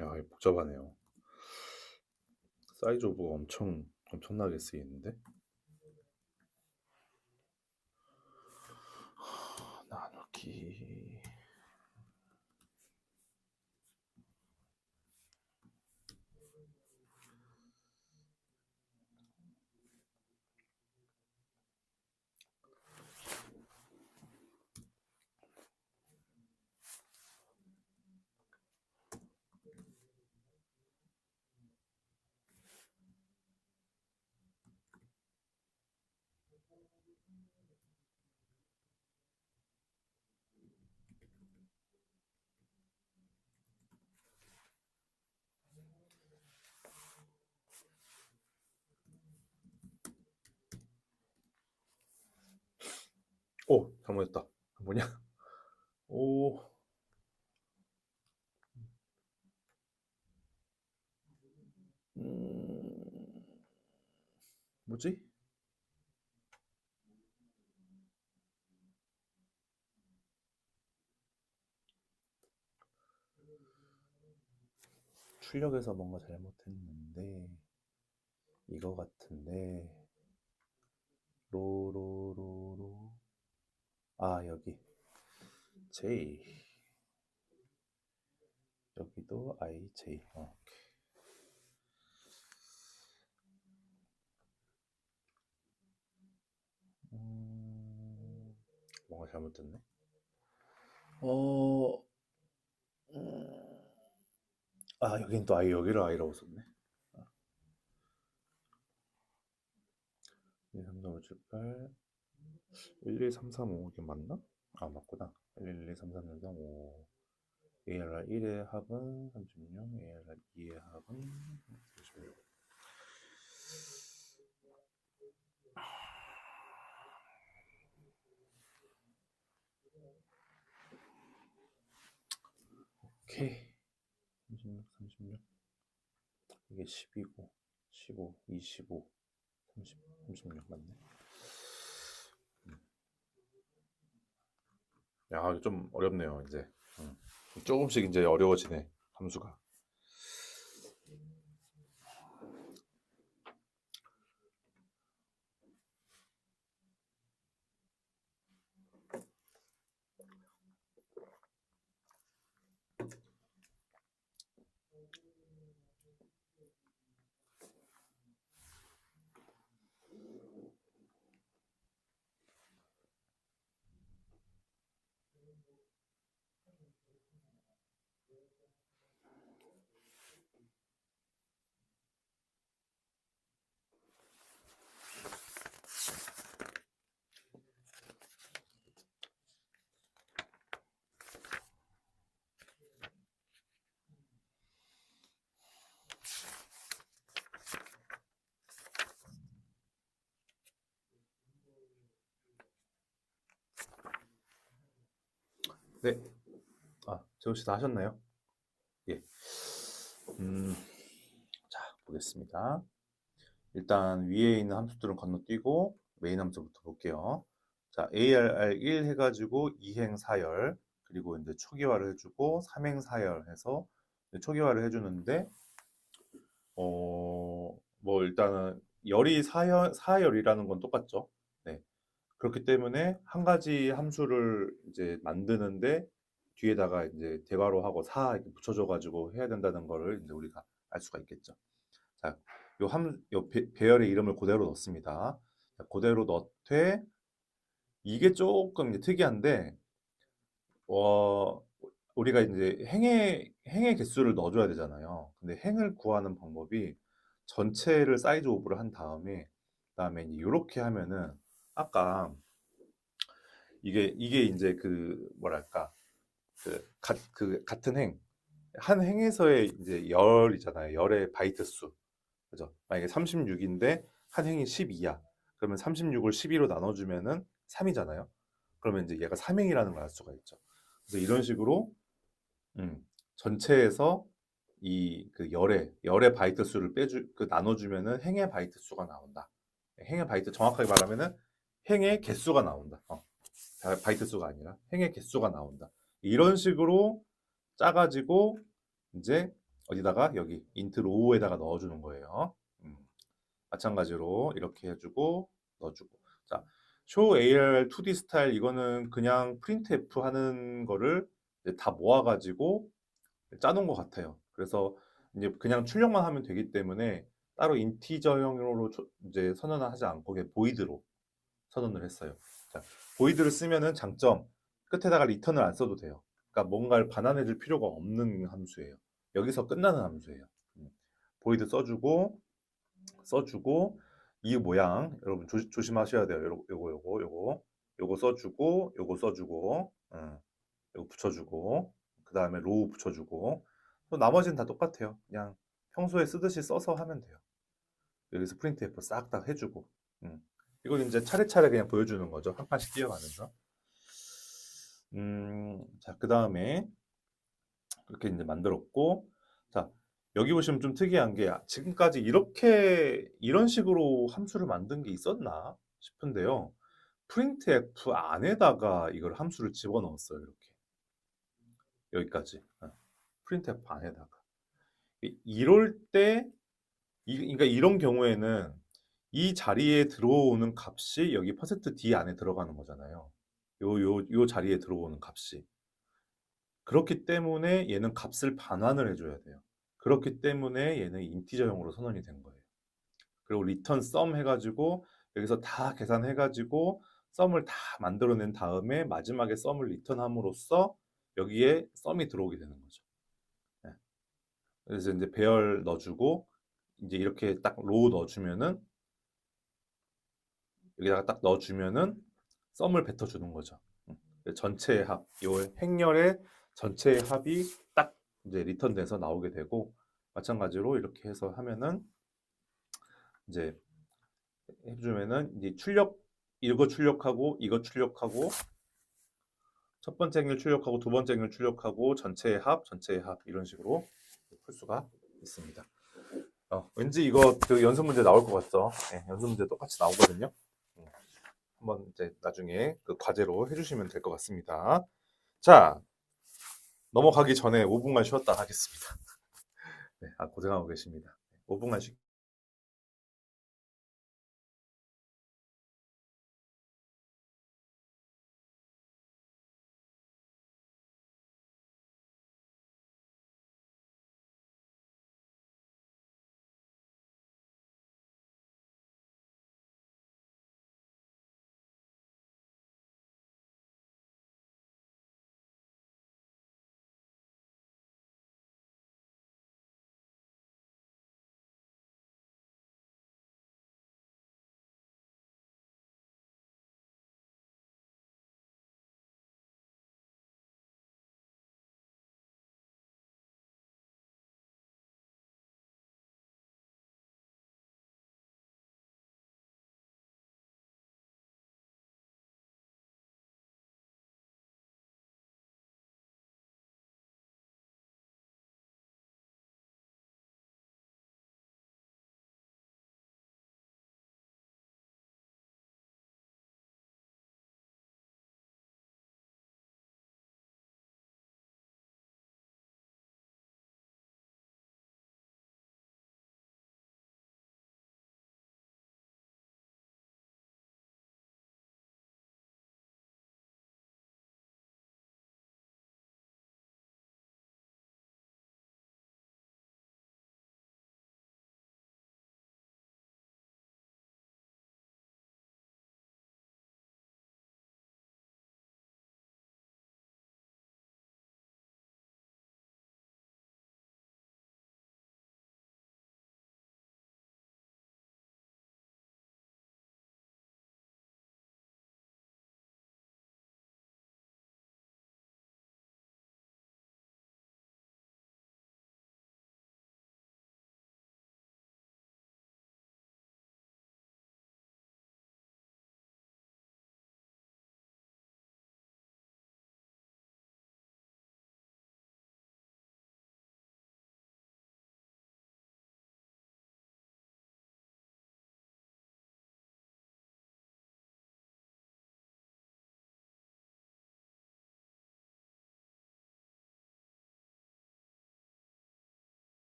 야, 이거 복잡하네요. 사이즈 오브가 엄청나게 쓰이는데? 나누기. 오, 잘못했다. 뭐냐? 오, 음, 뭐지? 출력에서 뭔가 잘못했는데, 이거 같은데, 로로로로. 아, 여기. J. 여기도 I, J. 음, 뭔가 잘못됐네. 어, 음, 아, 여긴 또 I, 여기를 I라고 썼네. 1, 3, 4, 5, 7, 8, 1, 2, 3, 3, 5 이게 맞나? 아, 맞구나. 1, 2, 3, 4, 5, 5. ARR 1의 합은 36, ARR 2의 합은 36. 오케이. 36, 36. 이게 10이고, 15, 25, 30, 36 맞네. 야, 이거 좀 어렵네요, 이제. 조금씩 이제 어려워지네, 함수가. 네. 아, 재호 씨 다 하셨나요? 예. 음, 자, 보겠습니다. 일단 위에 있는 함수들은 건너뛰고 메인 함수부터 볼게요. 자, ARR1 해가지고 2행 사열, 그리고 이제 초기화를 해주고 3행 사열 해서 초기화를 해주는데, 뭐 일단은 열이 사열이라는 건 똑같죠. 네. 그렇기 때문에 한 가지 함수를 이제 만드는데 뒤에다가 이제 대괄호 하고 4 이렇게 붙여줘 가지고 해야 된다는 거를 이제 우리가 알 수가 있겠죠. 자, 요 배열의 이름을 그대로 넣습니다. 자, 그대로 넣되 이게 조금 이제 특이한데 어, 우리가 이제 행의 개수를 넣어줘야 되잖아요. 근데 행을 구하는 방법이 전체를 사이즈 오브를 한 다음에 이제 이렇게 하면은 아까 이게 이제 그 뭐랄까 그 같은 한 행에서의 이제 열이잖아요. 열의 바이트 수. 그죠? 만약에 36인데 한 행이 12야. 그러면 36을 12로 나눠주면은 3이잖아요. 그러면 이제 얘가 3행이라는 걸 알 수가 있죠. 그래서 이런 식으로 전체에서 이 그 열의 바이트 수를 나눠주면은 행의 바이트 수가 나온다. 행의 바이트 정확하게 말하면은 행의 개수가 나온다. 바이트 수가 아니라 행의 개수가 나온다. 이런 식으로 짜가지고 이제 어디다가 여기 int row에다가 넣어주는 거예요. 마찬가지로 이렇게 해주고 넣어주고. 자, show AR 2D 스타일 이거는 그냥 printf 하는 거를 이제 다 모아가지고 짜놓은 것 같아요. 그래서 이제 그냥 출력만 하면 되기 때문에 따로 인티저형으로 이제 선언을 하지 않고 그냥 보이드로 선언을 했어요. 자, 보이드를 쓰면은 장점 끝에다가 리턴을 안 써도 돼요. 그러니까 뭔가를 반환해 줄 필요가 없는 함수예요. 여기서 끝나는 함수예요. 보이드 써주고 이 모양 여러분 조심하셔야 돼요. 요거 써주고 요거 써주고 요거 붙여주고 그 다음에 로우 붙여주고 또 나머지는 다 똑같아요. 그냥 평소에 쓰듯이 써서 하면 돼요. 여기서 프린트F 싹 다 해주고 이걸 이제 차례차례 그냥 보여주는 거죠. 한 칸씩 뛰어가면서. 자, 그 다음에 그렇게 이제 만들었고, 자, 여기 보시면 좀 특이한 게 지금까지 이런 식으로 함수를 만든 게 있었나 싶은데요. printf 안에다가 이걸 함수를 집어넣었어요. 이렇게 여기까지 printf 안에다가 이럴 때 그러니까 이런 경우에는 이 자리에 들어오는 값이 여기 %d 안에 들어가는 거잖아요. 요 자리에 들어오는 값이. 그렇기 때문에 얘는 값을 반환을 해줘야 돼요. 그렇기 때문에 얘는 인티저형으로 선언이 된 거예요. 그리고 return sum 해가지고 여기서 다 계산해가지고 썸을 다 만들어낸 다음에 마지막에 썸을 리턴함으로써 여기에 썸이 들어오게 되는 거죠. 네. 그래서 이제 배열 넣어주고 이제 이렇게 딱 로우 넣어주면은 여기다가 딱 넣어주면은 썸을 뱉어주는 거죠. 전체의 합, 요 행렬의 전체의 합이 딱 이제 리턴돼서 나오게 되고 마찬가지로 이렇게 해서 하면은 이제 해주면은 이제 이거 출력하고 이거 출력하고 첫 번째 행렬 출력하고 두 번째 행렬 출력하고 전체의 합 이런 식으로 풀 수가 있습니다. 왠지 이거 그 연습 문제 나올 것 같죠? 네, 연습 문제 똑같이 나오거든요. 한번 이제 나중에 그 과제로 해주시면 될 것 같습니다. 자, 넘어가기 전에 5분간 쉬었다 하겠습니다. 네, 고생하고 계십니다. 5분간 쉬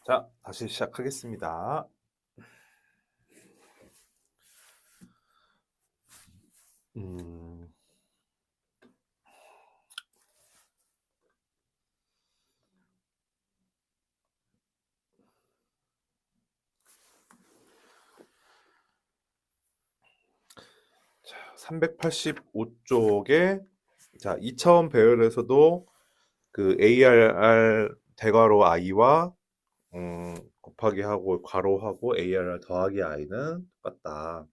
자, 다시 시작하겠습니다. 음, 자, 385쪽에 자, 2차원 배열에서도 그 ARR 대괄호 i와 곱하기 하고 괄호하고 ARR 더하기 i는 똑같다.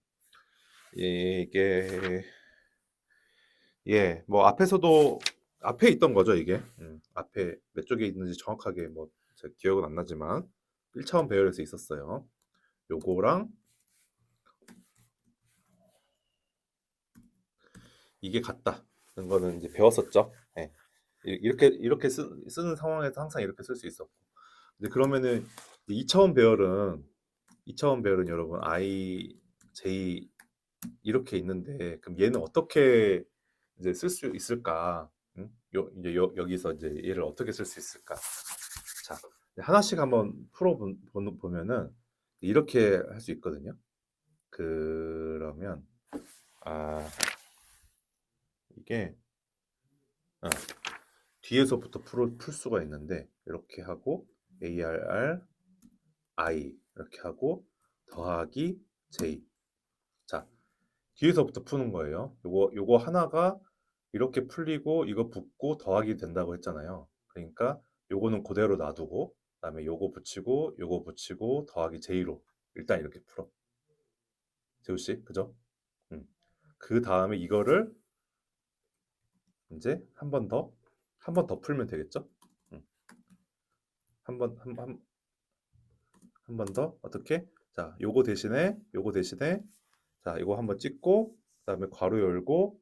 이게 뭐 앞에서도 앞에 있던 거죠, 이게. 앞에 몇 쪽에 있는지 정확하게 뭐 제 기억은 안 나지만 1차원 배열에서 있었어요. 요거랑 이게 같다는 거는 이제 배웠었죠. 예. 이렇게 쓰는 상황에서 항상 이렇게 쓸 수 있었고. 근데 그러면은 2차원 배열은 여러분 I, J 이렇게 있는데 그럼 얘는 어떻게 이제 쓸 수 있을까? 응? 이제 여기서 이제 얘를 어떻게 쓸 수 있을까? 자, 하나씩 한번 보면은 이렇게 할 수 있거든요. 그러면 아 이게 어, 뒤에서부터 풀 수가 있는데 이렇게 하고 ARR I 이렇게 하고 더하기 J. 자, 뒤에서부터 푸는 거예요. 요거 하나가 이렇게 풀리고 이거 붙고 더하기 된다고 했잖아요. 그러니까 요거는 그대로 놔두고 그다음에 요거 붙이고 더하기 J로 일단 이렇게 풀어. 재우 씨, 그죠? 음. 그 다음에 이거를 이제 한 번 더 풀면 되겠죠? 음. 한 번, 한 번 더 어떻게? 자, 요거 대신에 자, 이거 한번 찍고 그다음에 괄호 열고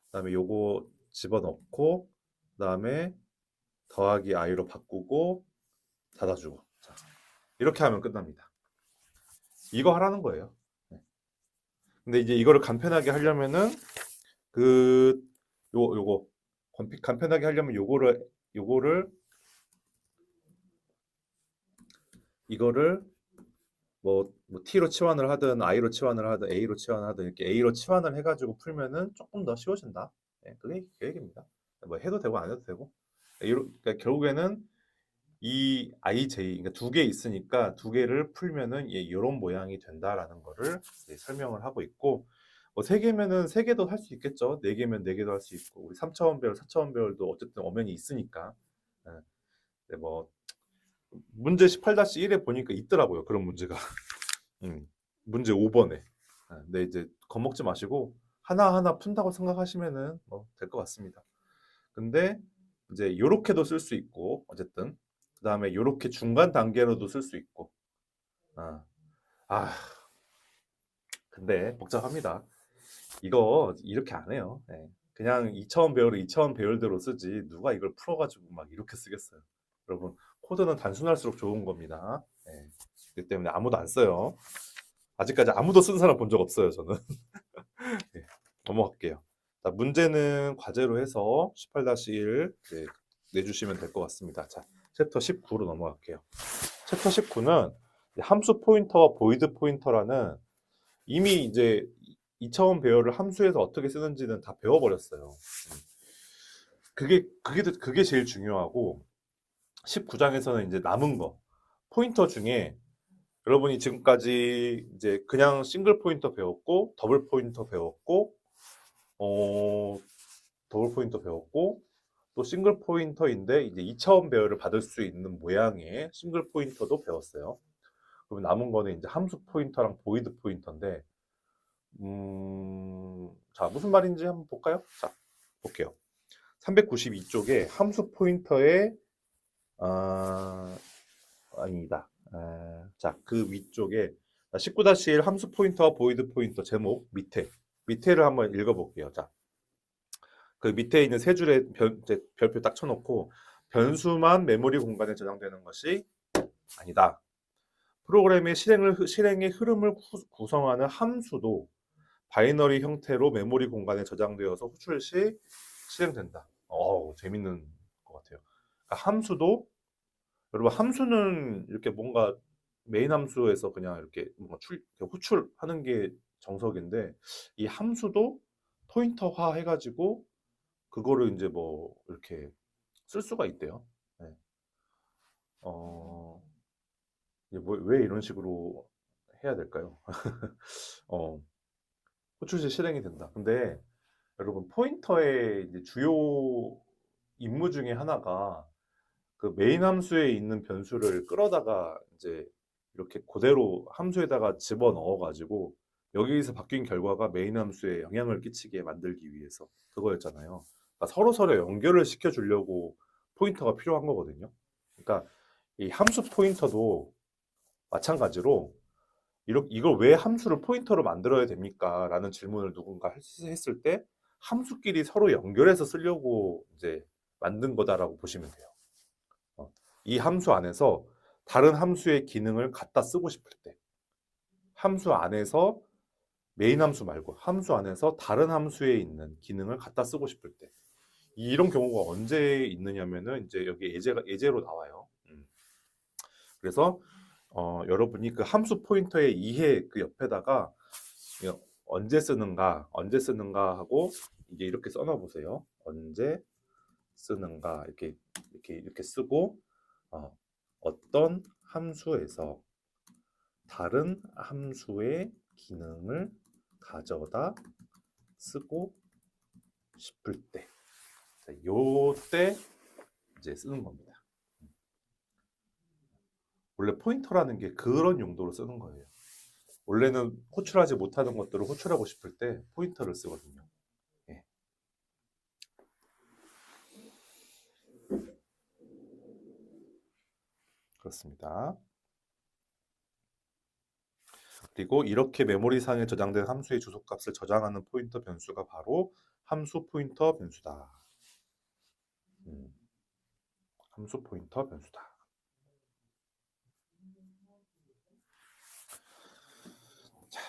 그다음에 요거 집어넣고 그다음에 더하기 i로 바꾸고 닫아주고 자, 이렇게 하면 끝납니다. 이거 하라는 거예요. 네. 근데 이제 이거를 간편하게 하려면은 그 요거 간편하게 하려면 요거를 이거를 뭐 T로 치환을 하든 I로 치환을 하든 A로 치환을 하든 이렇게 A로 치환을 해가지고 풀면은 조금 더 쉬워진다. 네, 그게 계획입니다. 뭐 해도 되고 안 해도 되고. 그러니까 결국에는 이 IJ, 그러니까 두 개 있으니까 두 개를 풀면은 이런 모양이 된다라는 거를 설명을 하고 있고, 뭐 세 개면은 세 개도 할 수 있겠죠. 네 개면 네 개도 할 수 있고, 우리 3차원 배열, 4차원 배열도 어쨌든 엄연히 있으니까. 예, 근데 뭐 문제 18-1에 보니까 있더라고요. 그런 문제가. 문제 5번에. 근데 이제 겁먹지 마시고 하나하나 푼다고 생각하시면은 뭐 될 것 같습니다. 근데 이제 요렇게도 쓸 수 있고 어쨌든 그다음에 요렇게 중간 단계로도 쓸 수 있고 아, 아 근데 복잡합니다. 이거 이렇게 안 해요. 예. 그냥 2차원 배열을 2차원 배열대로 쓰지 누가 이걸 풀어가지고 막 이렇게 쓰겠어요. 여러분 코드는 단순할수록 좋은 겁니다. 예. 그렇기 때문에 아무도 안 써요. 아직까지 아무도 쓴 사람 본 적 없어요, 저는. 네, 넘어갈게요. 자, 문제는 과제로 해서 18-1 내주시면 될 것 같습니다. 자, 챕터 19로 넘어갈게요. 챕터 19는 함수 포인터와 보이드 포인터라는 이미 이제 2차원 배열을 함수에서 어떻게 쓰는지는 다 배워버렸어요. 그게 제일 중요하고 19장에서는 이제 남은 거 포인터 중에 여러분이 지금까지 이제 그냥 싱글 포인터 배웠고 더블 포인터 배웠고 어, 더블 포인터 배웠고 또 싱글 포인터인데 이제 2차원 배열을 받을 수 있는 모양의 싱글 포인터도 배웠어요. 그럼 남은 거는 이제 함수 포인터랑 보이드 포인터인데 자 무슨 말인지 한번 볼까요? 자 볼게요. 392쪽에 함수 포인터의 아니다. 자, 그 위쪽에 19-1 함수 포인터와 보이드 포인터 제목 밑에를 한번 읽어볼게요. 자, 그 밑에 있는 세 줄에 별표 딱 쳐놓고 변수만 메모리 공간에 저장되는 것이 아니다. 프로그램의 실행의 흐름을 구성하는 함수도 바이너리 형태로 메모리 공간에 저장되어서 호출 시 실행된다. 재밌는 것 같아요. 그러니까 함수도 여러분 함수는 이렇게 뭔가 메인 함수에서 그냥 이렇게 뭔가 호출하는 게 정석인데 이 함수도 포인터화 해가지고 그거를 이제 뭐 이렇게 쓸 수가 있대요. 네. 어, 이게 왜 이런 식으로 해야 될까요? 어, 호출시 실행이 된다. 근데 여러분 포인터의 이제 주요 임무 중에 하나가 그 메인 함수에 있는 변수를 끌어다가 이제 이렇게 그대로 함수에다가 집어 넣어 가지고 여기서 바뀐 결과가 메인 함수에 영향을 끼치게 만들기 위해서 그거였잖아요. 그러니까 서로 연결을 시켜 주려고 포인터가 필요한 거거든요. 그러니까 이 함수 포인터도 마찬가지로 이걸 왜 함수를 포인터로 만들어야 됩니까? 라는 질문을 누군가 했을 때 함수끼리 서로 연결해서 쓰려고 이제 만든 거다라고 보시면 돼요. 이 함수 안에서 다른 함수의 기능을 갖다 쓰고 싶을 때 함수 안에서 메인 함수 말고 함수 안에서 다른 함수에 있는 기능을 갖다 쓰고 싶을 때 이런 경우가 언제 있느냐면은 이제 여기 예제로 나와요. 그래서 여러분이 그 함수 포인터의 이해 그 옆에다가 언제 쓰는가 하고 이게 이렇게 써놔 보세요. 언제 쓰는가 이렇게 쓰고 어떤 함수에서 다른 함수의 기능을 가져다 쓰고 싶을 때, 요때 이제 쓰는 겁니다. 원래 포인터라는 게 그런 용도로 쓰는 거예요. 원래는 호출하지 못하는 것들을 호출하고 싶을 때 포인터를 쓰거든요. 예. 그렇습니다. 그리고 이렇게 메모리상에 저장된 함수의 주소값을 저장하는 포인터 변수가 바로 함수 포인터 변수다. 함수 포인터 변수다. 자,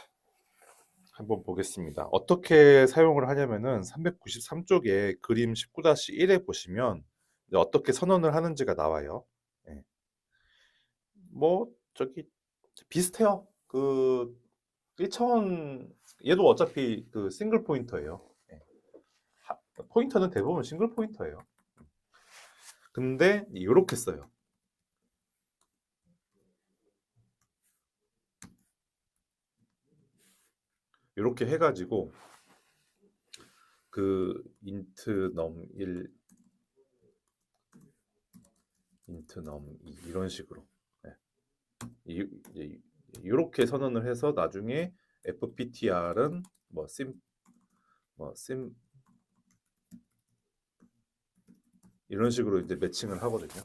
한번 보겠습니다. 어떻게 사용을 하냐면은 393쪽에 그림 19-1에 보시면 어떻게 선언을 하는지가 나와요. 예. 뭐 저기 비슷해요. 그 1차원 얘도 어차피 그 싱글 포인터예요. 예. 포인터는 대부분 싱글 포인터예요. 근데 이렇게 써요. 이렇게 해가지고 그 int num1 int num2 이런 식으로 이렇게 선언을 해서 나중에 fptr은 sim 이런 식으로 이제 매칭을 하거든요.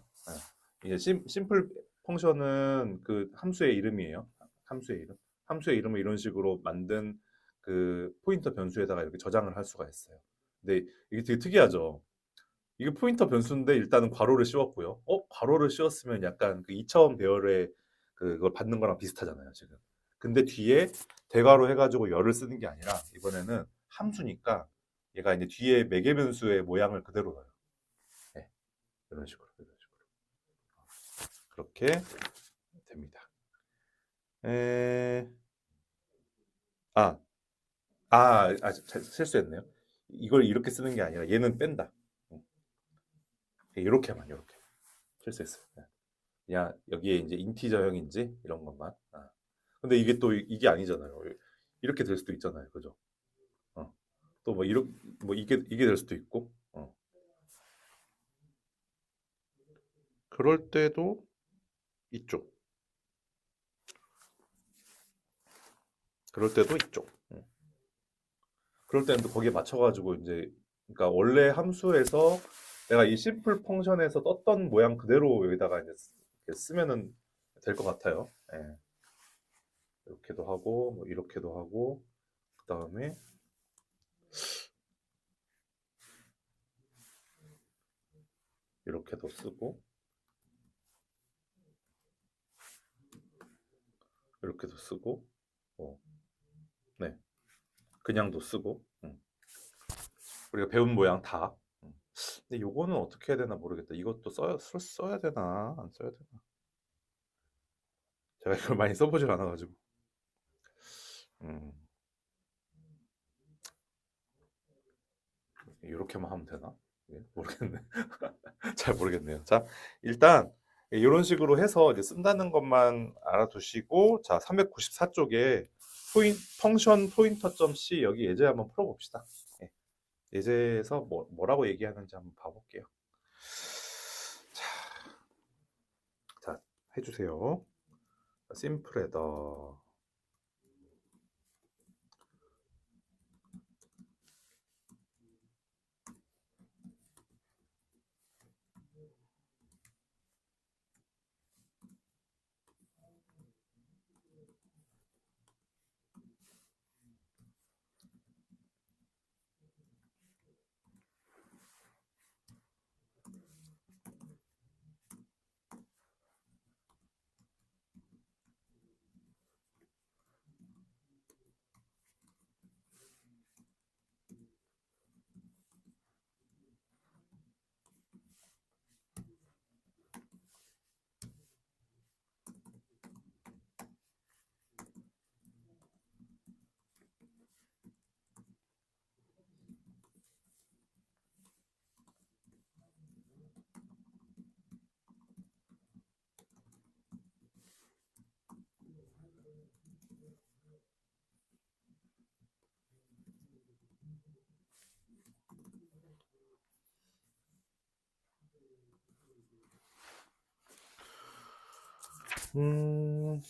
이게 심플 펑션은 그 함수의 이름이에요. 함수의 이름을 이런 식으로 만든 그 포인터 변수에다가 이렇게 저장을 할 수가 있어요. 근데 이게 되게 특이하죠. 이게 포인터 변수인데 일단은 괄호를 씌웠고요. 괄호를 씌웠으면 약간 그 2차원 배열의 그걸 받는 거랑 비슷하잖아요, 지금. 근데 뒤에 대괄호 해가지고 열을 쓰는 게 아니라 이번에는 함수니까 얘가 이제 뒤에 매개 변수의 모양을 그대로 넣어요. 네, 이런 식으로. 그렇게 됩니다. 에... 아, 실수했네요. 이걸 이렇게 쓰는 게 아니라 얘는 뺀다. 이렇게만, 이렇게. 실수했어요. 그냥 여기에 이제 인티저형인지 이런 것만. 근데 이게 또 이게 아니잖아요. 이렇게 될 수도 있잖아요. 그죠? 또 뭐 이게 될 수도 있고. 그럴 때도 이쪽. 그럴 때도 이쪽. 그럴 때는 또 거기에 맞춰가지고 이제 그러니까 원래 함수에서 내가 이 심플 펑션에서 떴던 모양 그대로 여기다가 이제 이렇게 쓰면은 될 것 같아요. 예. 이렇게도 하고 뭐 이렇게도 하고 그 다음에 이렇게도 쓰고 이렇게도 쓰고 네 그냥도 쓰고 우리가 배운 모양 다 근데 요거는 어떻게 해야 되나 모르겠다. 이것도 써야 되나 안 써야 되나. 제가 이걸 많이 써보질 않아가지고. 음, 이렇게만 하면 되나? 예, 모르겠네. 잘 모르겠네요. 자, 일단 이런 식으로 해서 이제 쓴다는 것만 알아두시고, 자, 394쪽에 펑션 포인터.c 여기 예제 한번 풀어봅시다. 예, 예제에서 뭐라고 얘기하는지 한번 봐볼게요. 자, 해주세요. 심플 헤더. 음,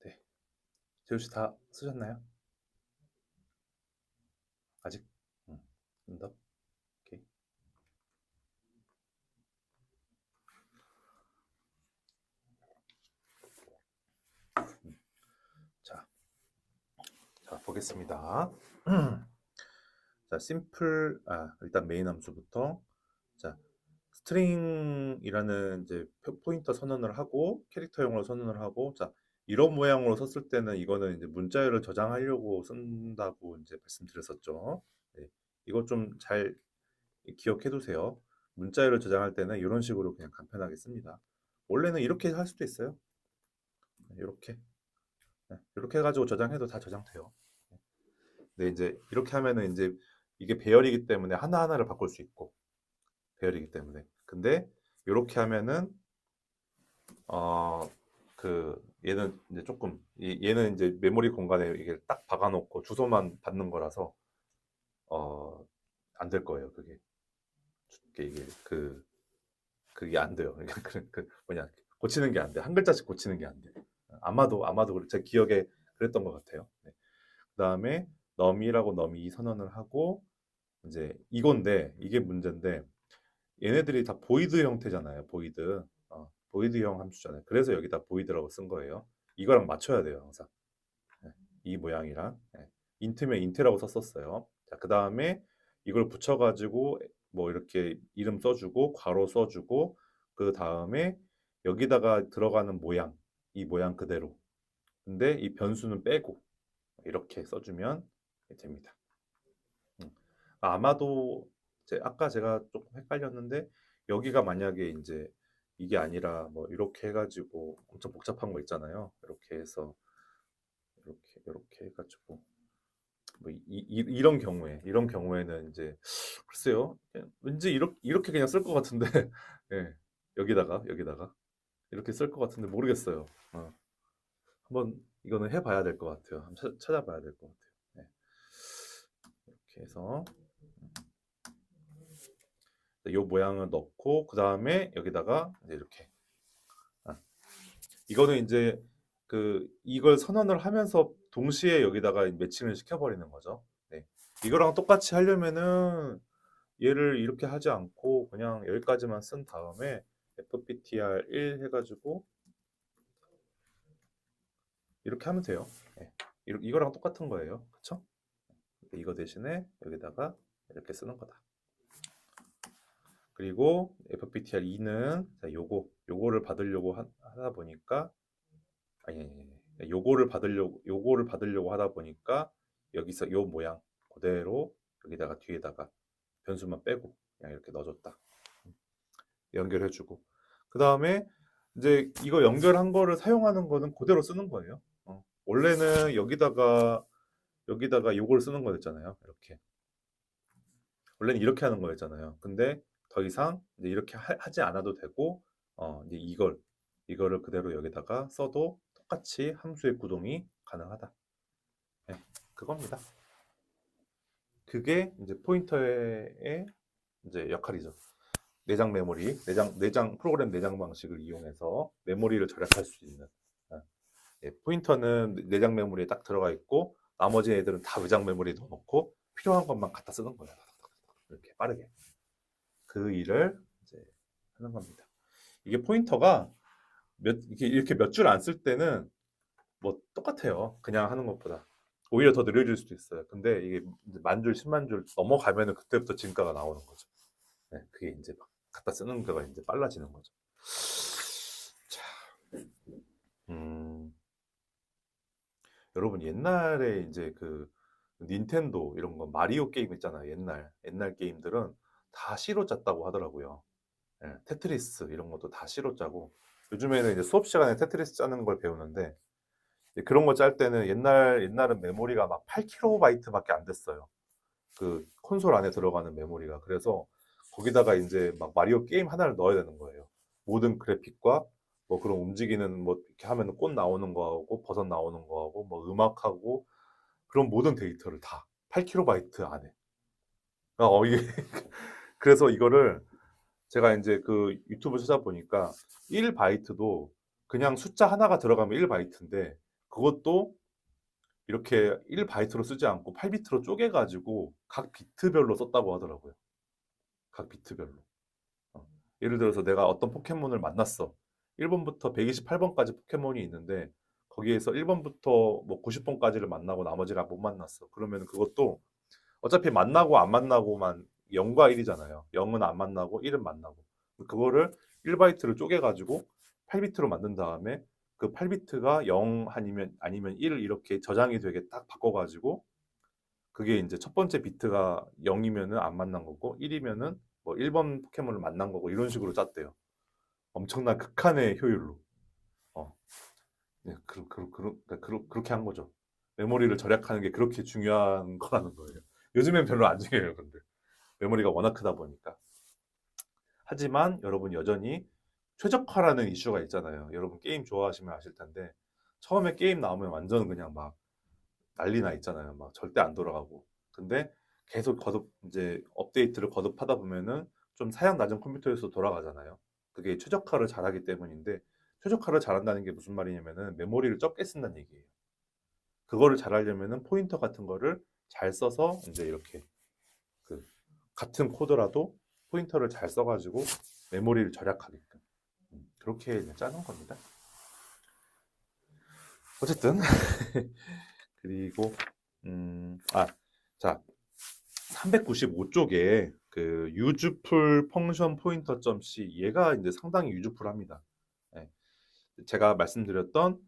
네. 재우 씨 다 쓰셨나요? 아직? 응답? 오케이. 자, 자, 보겠습니다. 자, 일단 메인 함수부터. 자, 스트링이라는 이제 포인터 선언을 하고, 캐릭터용으로 선언을 하고, 자, 이런 모양으로 썼을 때는 이거는 이제 문자열을 저장하려고 쓴다고 이제 말씀드렸었죠. 네, 이거 좀 잘 기억해 두세요. 문자열을 저장할 때는 이런 식으로 그냥 간편하게 씁니다. 원래는 이렇게 할 수도 있어요. 이렇게. 이렇게 해가지고 저장해도 다 저장돼요. 근데 이제 이렇게 하면은 이제 이게 배열이기 때문에 하나하나를 바꿀 수 있고, 배열이기 때문에. 근데 이렇게 하면은 어 얘는 이제 조금 얘는 이제 메모리 공간에 이게 딱 박아놓고 주소만 받는 거라서 어 안 될 거예요. 이게 그게 안 돼요. 뭐냐 고치는 게 안 돼. 한 글자씩 고치는 게 안 돼. 아마도 제 기억에 그랬던 것 같아요. 네. 그다음에 넘이라고 넘이 선언을 하고 이제 이건데 이게 문제인데 얘네들이 다 보이드 형태잖아요. 보이드형 함수잖아요. 그래서 여기다 보이드라고 쓴 거예요. 이거랑 맞춰야 돼요, 항상. 네, 이 모양이랑. 네. 인트면 인트라고 썼었어요. 자, 그 다음에 이걸 붙여가지고 뭐 이렇게 이름 써주고 괄호 써주고 그 다음에 여기다가 들어가는 모양 이 모양 그대로 근데 이 변수는 빼고 이렇게 써주면 됩니다. 아마도 아까 제가 조금 헷갈렸는데 여기가 만약에 이제 이게 아니라 뭐 이렇게 해가지고 엄청 복잡한 거 있잖아요. 이렇게 해서 이렇게 해가지고 뭐 이런 경우에는 이제 글쎄요. 왠지 이렇게 그냥 쓸 것 같은데 예, 여기다가 이렇게 쓸 것 같은데 모르겠어요. 한번 이거는 해봐야 될 것 같아요. 한번 찾아봐야 될 것 같아요. 네. 이렇게 해서 이 모양을 넣고 그 다음에 여기다가 이제 이렇게 이거는 이제 이걸 선언을 하면서 동시에 여기다가 매칭을 시켜버리는 거죠. 네. 이거랑 똑같이 하려면은 얘를 이렇게 하지 않고 그냥 여기까지만 쓴 다음에 fptr 1 해가지고 이렇게 하면 돼요. 네. 이거랑 똑같은 거예요. 그쵸? 이거 대신에 여기다가 이렇게 쓰는 거다. 그리고 fptr 2는 요거를 받으려고 하다 보니까 요거를 받으려고 하다 보니까 여기서 요 모양 그대로 여기다가 뒤에다가 변수만 빼고 그냥 이렇게 넣어줬다. 연결해주고 그 다음에 이제 이거 연결한 거를 사용하는 거는 그대로 쓰는 거예요. 원래는 여기다가 요걸 쓰는 거였잖아요. 이렇게 원래는 이렇게 하는 거였잖아요. 근데 더 이상 이제 이렇게 하지 않아도 되고 이제 이거를 그대로 여기다가 써도 똑같이 함수의 구동이 가능하다. 네, 그겁니다. 그게 이제 포인터의 이제 역할이죠. 프로그램 내장 방식을 이용해서 메모리를 절약할 수 있는. 포인터는 내장 메모리에 딱 들어가 있고 나머지 애들은 다 외장 메모리에 넣어놓고 필요한 것만 갖다 쓰는 거예요. 이렇게 빠르게 그 일을 이제 하는 겁니다. 이게 포인터가 이렇게 몇 줄 안 쓸 때는 뭐 똑같아요. 그냥 하는 것보다. 오히려 더 느려질 수도 있어요. 근데 이게 만 줄, 10만 줄 넘어가면은 그때부터 진가가 나오는 거죠. 네, 그게 이제 막 갖다 쓰는 거가 이제 빨라지는 거죠. 자, 여러분 옛날에 이제 닌텐도 이런 거 마리오 게임 있잖아요. 옛날 게임들은 다 C로 짰다고 하더라고요. 예, 테트리스 이런 것도 다 C로 짜고 요즘에는 이제 수업 시간에 테트리스 짜는 걸 배우는데 그런 거 짤 때는 옛날은 메모리가 막 8KB 밖에 안 됐어요. 그 콘솔 안에 들어가는 메모리가. 그래서 거기다가 이제 막 마리오 게임 하나를 넣어야 되는 거예요. 모든 그래픽과 뭐 그런 움직이는 뭐 이렇게 하면 꽃 나오는 거하고 버섯 나오는 거하고 뭐 음악하고 그런 모든 데이터를 다 8KB 안에. 이게 그래서 이거를 제가 이제 그 유튜브 찾아보니까 1바이트도 그냥 숫자 하나가 들어가면 1바이트인데 그것도 이렇게 1바이트로 쓰지 않고 8비트로 쪼개가지고 각 비트별로 썼다고 하더라고요. 각 비트별로. 예를 들어서 내가 어떤 포켓몬을 만났어. 1번부터 128번까지 포켓몬이 있는데 거기에서 1번부터 뭐 90번까지를 만나고 나머지를 못 만났어. 그러면 그것도 어차피 만나고 안 만나고만 0과 1이잖아요. 0은 안 만나고 1은 만나고. 그거를 1바이트를 쪼개가지고 8비트로 만든 다음에 그 8비트가 0 아니면 1을 이렇게 저장이 되게 딱 바꿔가지고 그게 이제 첫 번째 비트가 0이면은 안 만난 거고 1이면은 뭐 1번 포켓몬을 만난 거고 이런 식으로 짰대요. 엄청난 극한의 효율로. 어, 네, 그렇게 한 거죠. 메모리를 절약하는 게 그렇게 중요한 거라는 거예요. 요즘엔 별로 안 중요해요, 근데. 메모리가 워낙 크다 보니까. 하지만 여러분 여전히 최적화라는 이슈가 있잖아요. 여러분 게임 좋아하시면 아실 텐데 처음에 게임 나오면 완전 그냥 막 난리 나 있잖아요. 막 절대 안 돌아가고. 근데 계속 이제 업데이트를 거듭하다 보면은 좀 사양 낮은 컴퓨터에서 돌아가잖아요. 그게 최적화를 잘하기 때문인데 최적화를 잘한다는 게 무슨 말이냐면은 메모리를 적게 쓴다는 얘기예요. 그거를 잘하려면은 포인터 같은 거를 잘 써서 이제 이렇게 그 같은 코드라도 포인터를 잘 써가지고 메모리를 절약하게끔 그렇게 이제 짜는 겁니다. 어쨌든 그리고 자 395쪽에 그 useful 펑션 포인터 점 C 얘가 이제 상당히 유즈풀합니다. 예. 제가 말씀드렸던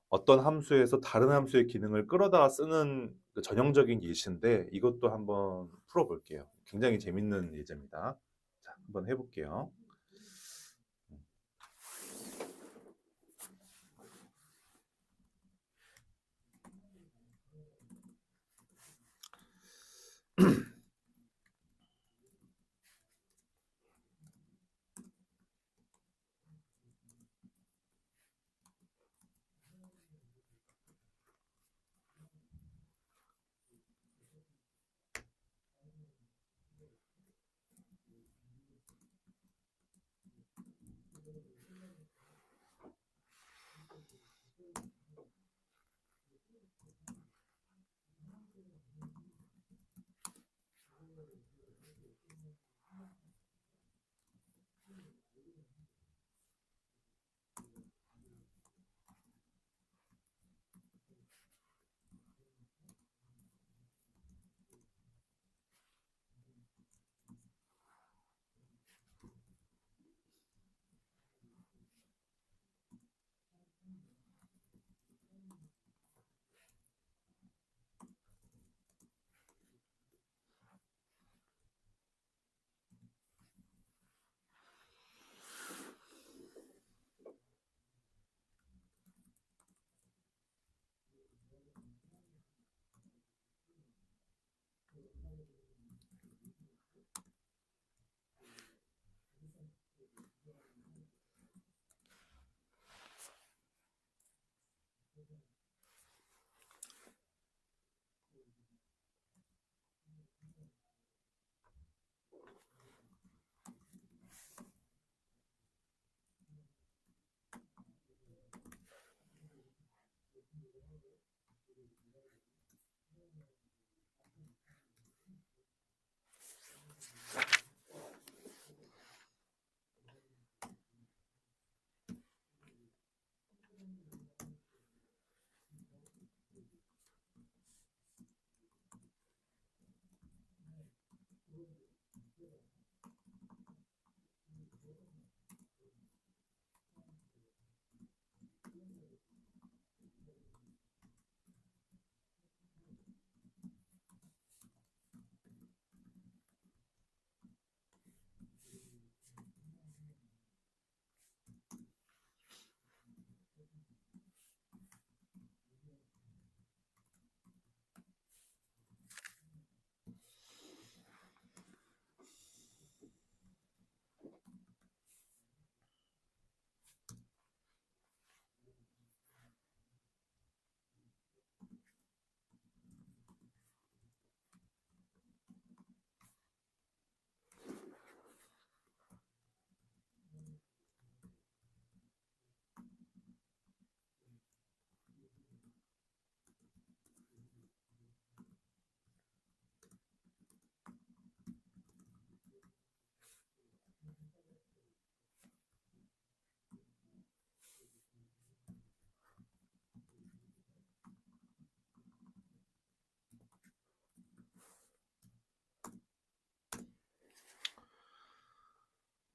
어떤 함수에서 다른 함수의 기능을 끌어다 쓰는 그 전형적인 예시인데 이것도 한번 풀어볼게요. 굉장히 재밌는 예제입니다. 자, 한번 해볼게요.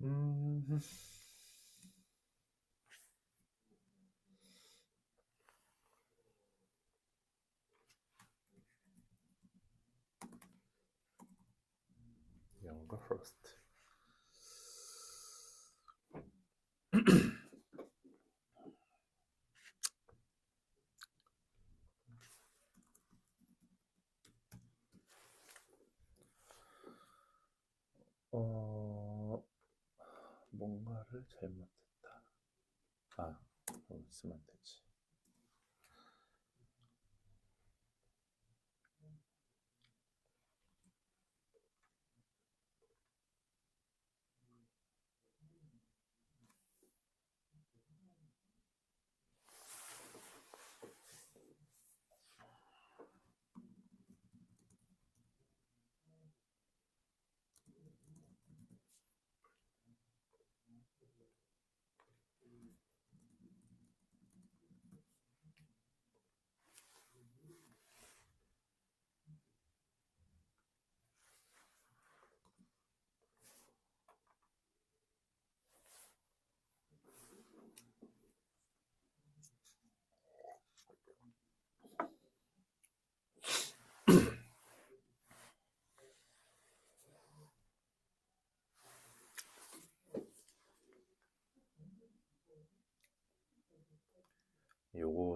음, younger first. 뭔가를 잘못했다. 아, 쓰면 되지.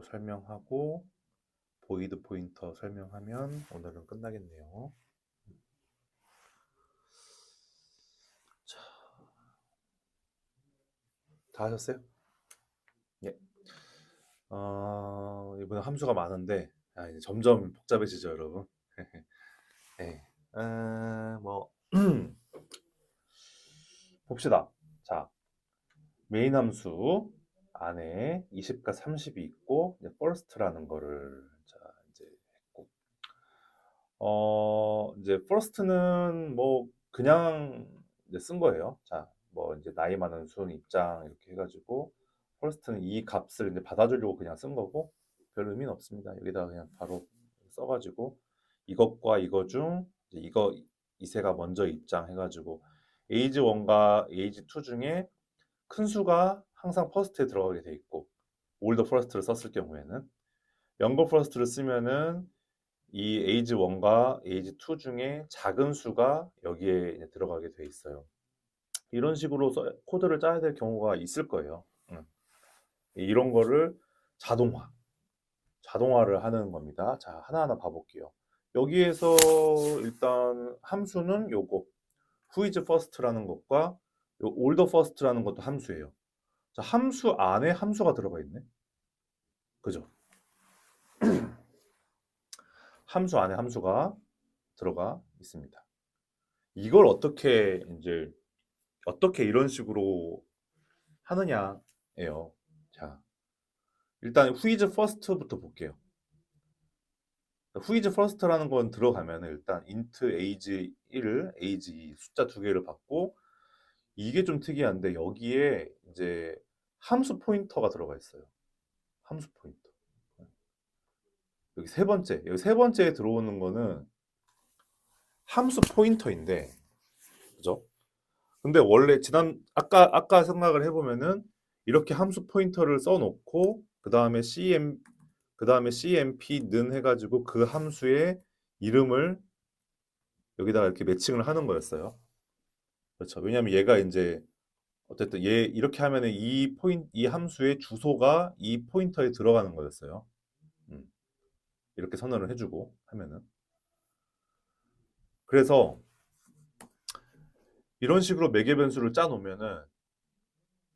정도 설명하고 보이드 포인터 설명하면 오늘은 끝나겠네요. 자, 다 하셨어요? 예. 이번에 함수가 많은데 이제 점점 복잡해지죠, 여러분. 네. 뭐 봅시다. 자, 메인 함수 안에 20과 30이 있고 이제 first라는 거를 자 이제 했고 이제 first는 뭐 그냥 이제 쓴 거예요. 자, 뭐 이제 나이 많은 순 입장 이렇게 해가지고 first는 이 값을 이제 받아주려고 그냥 쓴 거고 별 의미는 없습니다. 여기다가 그냥 바로 써가지고 이것과 이거 중 이거 이세가 먼저 입장 해가지고 age 1과 age 2 중에 큰 수가 항상 퍼스트에 들어가게 돼 있고 올더 퍼스트를 썼을 경우에는 영거 퍼스트를 쓰면은 이 age 1과 age 2 중에 작은 수가 여기에 이제 들어가게 돼 있어요. 이런 식으로 코드를 짜야 될 경우가 있을 거예요. 이런 거를 자동화를 하는 겁니다. 자, 하나하나 봐볼게요. 여기에서 일단 함수는 요거 who is first라는 것과 요 older first라는 것도 함수예요. 자, 함수 안에 함수가 들어가 있네. 그죠? 함수 안에 함수가 들어가 있습니다. 이걸 어떻게 이런 식으로 하느냐예요. 자, 일단 who is first부터 볼게요. who is first라는 건 들어가면 일단 int age 1, age 2 숫자 두 개를 받고 이게 좀 특이한데 여기에 이제 함수 포인터가 들어가 있어요. 함수 포인터. 여기 세 번째에 들어오는 거는 함수 포인터인데, 그죠? 근데 원래 아까 생각을 해보면은 이렇게 함수 포인터를 써놓고 그 다음에 cmp는 해가지고 그 함수의 이름을 여기다가 이렇게 매칭을 하는 거였어요. 그렇죠. 왜냐하면 얘가 이제 어쨌든 얘 이렇게 하면은 이 함수의 주소가 이 포인터에 들어가는 거였어요. 이렇게 선언을 해주고 하면은 그래서 이런 식으로 매개 변수를 짜 놓으면은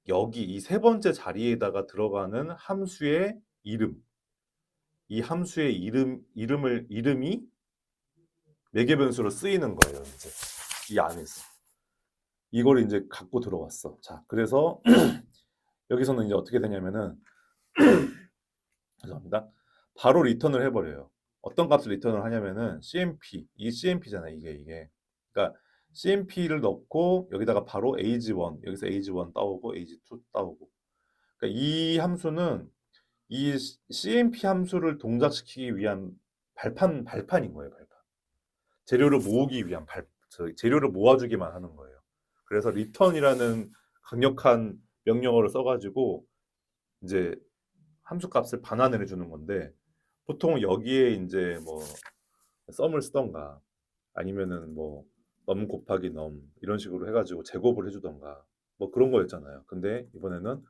여기 이 세 번째 자리에다가 들어가는 함수의 이름, 이 함수의 이름이 매개 변수로 쓰이는 거예요. 이제 이 안에서 이걸 이제 갖고 들어왔어. 자, 그래서 여기서는 이제 어떻게 되냐면은 죄송합니다. 바로 리턴을 해버려요. 어떤 값을 리턴을 하냐면은 CMP, 이 CMP잖아요. 이게. 그러니까 CMP를 넣고 여기다가 바로 age 1, 여기서 age 1 따오고 age 2 따오고. 그러니까 이 함수는 이 CMP 함수를 동작시키기 위한 발판인 거예요. 발판. 재료를 모으기 위한 재료를 모아주기만 하는 거예요. 그래서 return이라는 강력한 명령어를 써가지고 이제 함수 값을 반환을 해주는 건데 보통 여기에 이제 뭐 썸을 쓰던가 아니면은 뭐 넘 곱하기 넘 이런 식으로 해가지고 제곱을 해주던가 뭐 그런 거였잖아요. 근데 이번에는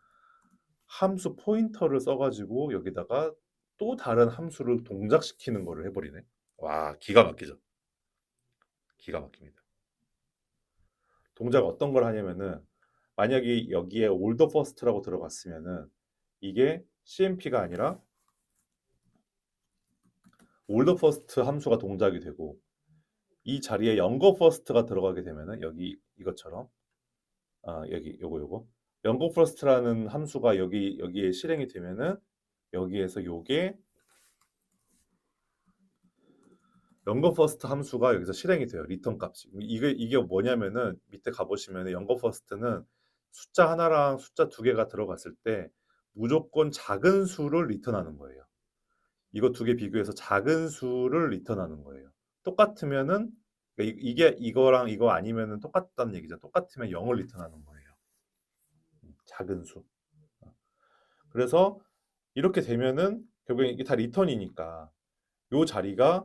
함수 포인터를 써가지고 여기다가 또 다른 함수를 동작시키는 거를 해버리네. 와, 기가 막히죠. 기가 막힙니다. 동작 어떤 걸 하냐면은 만약에 여기에 올더 퍼스트라고 들어갔으면은 이게 CMP가 아니라 올더 퍼스트 함수가 동작이 되고 이 자리에 영거 퍼스트가 들어가게 되면은 여기 이것처럼 여기 요거 영거 퍼스트라는 함수가 여기에 실행이 되면은 여기에서 요게 영거 퍼스트 함수가 여기서 실행이 돼요. 리턴 값이. 이게 뭐냐면은 밑에 가보시면은 영거 퍼스트는 숫자 하나랑 숫자 두 개가 들어갔을 때 무조건 작은 수를 리턴하는 거예요. 이거 두 개 비교해서 작은 수를 리턴하는 거예요. 똑같으면은 이게 이거랑 이거 아니면은 똑같다는 얘기죠. 똑같으면 0을 리턴하는 거예요. 작은 수. 그래서 이렇게 되면은 결국에 이게 다 리턴이니까 요 자리가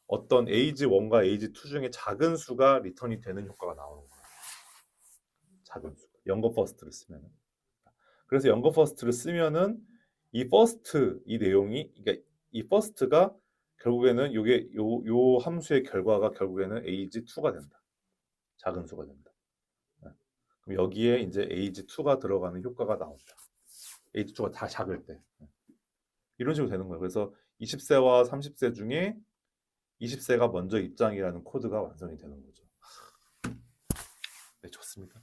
어떤 age 1과 age 2 중에 작은 수가 리턴이 되는 효과가 나오는 거예요. 작은 수. 영거 퍼스트를 쓰면은. 그래서 영거 퍼스트를 쓰면은 이 first 이 내용이 그러니까 이 first가 결국에는 요게 요 함수의 결과가 결국에는 age2가 된다. 작은 수가 된다. 네. 그럼 여기에 이제 age2가 들어가는 효과가 나온다. age2가 다 작을 때. 네. 이런 식으로 되는 거예요. 그래서 20세와 30세 중에 20세가 먼저 입장이라는 코드가 완성이 되는 거죠. 네, 좋습니다.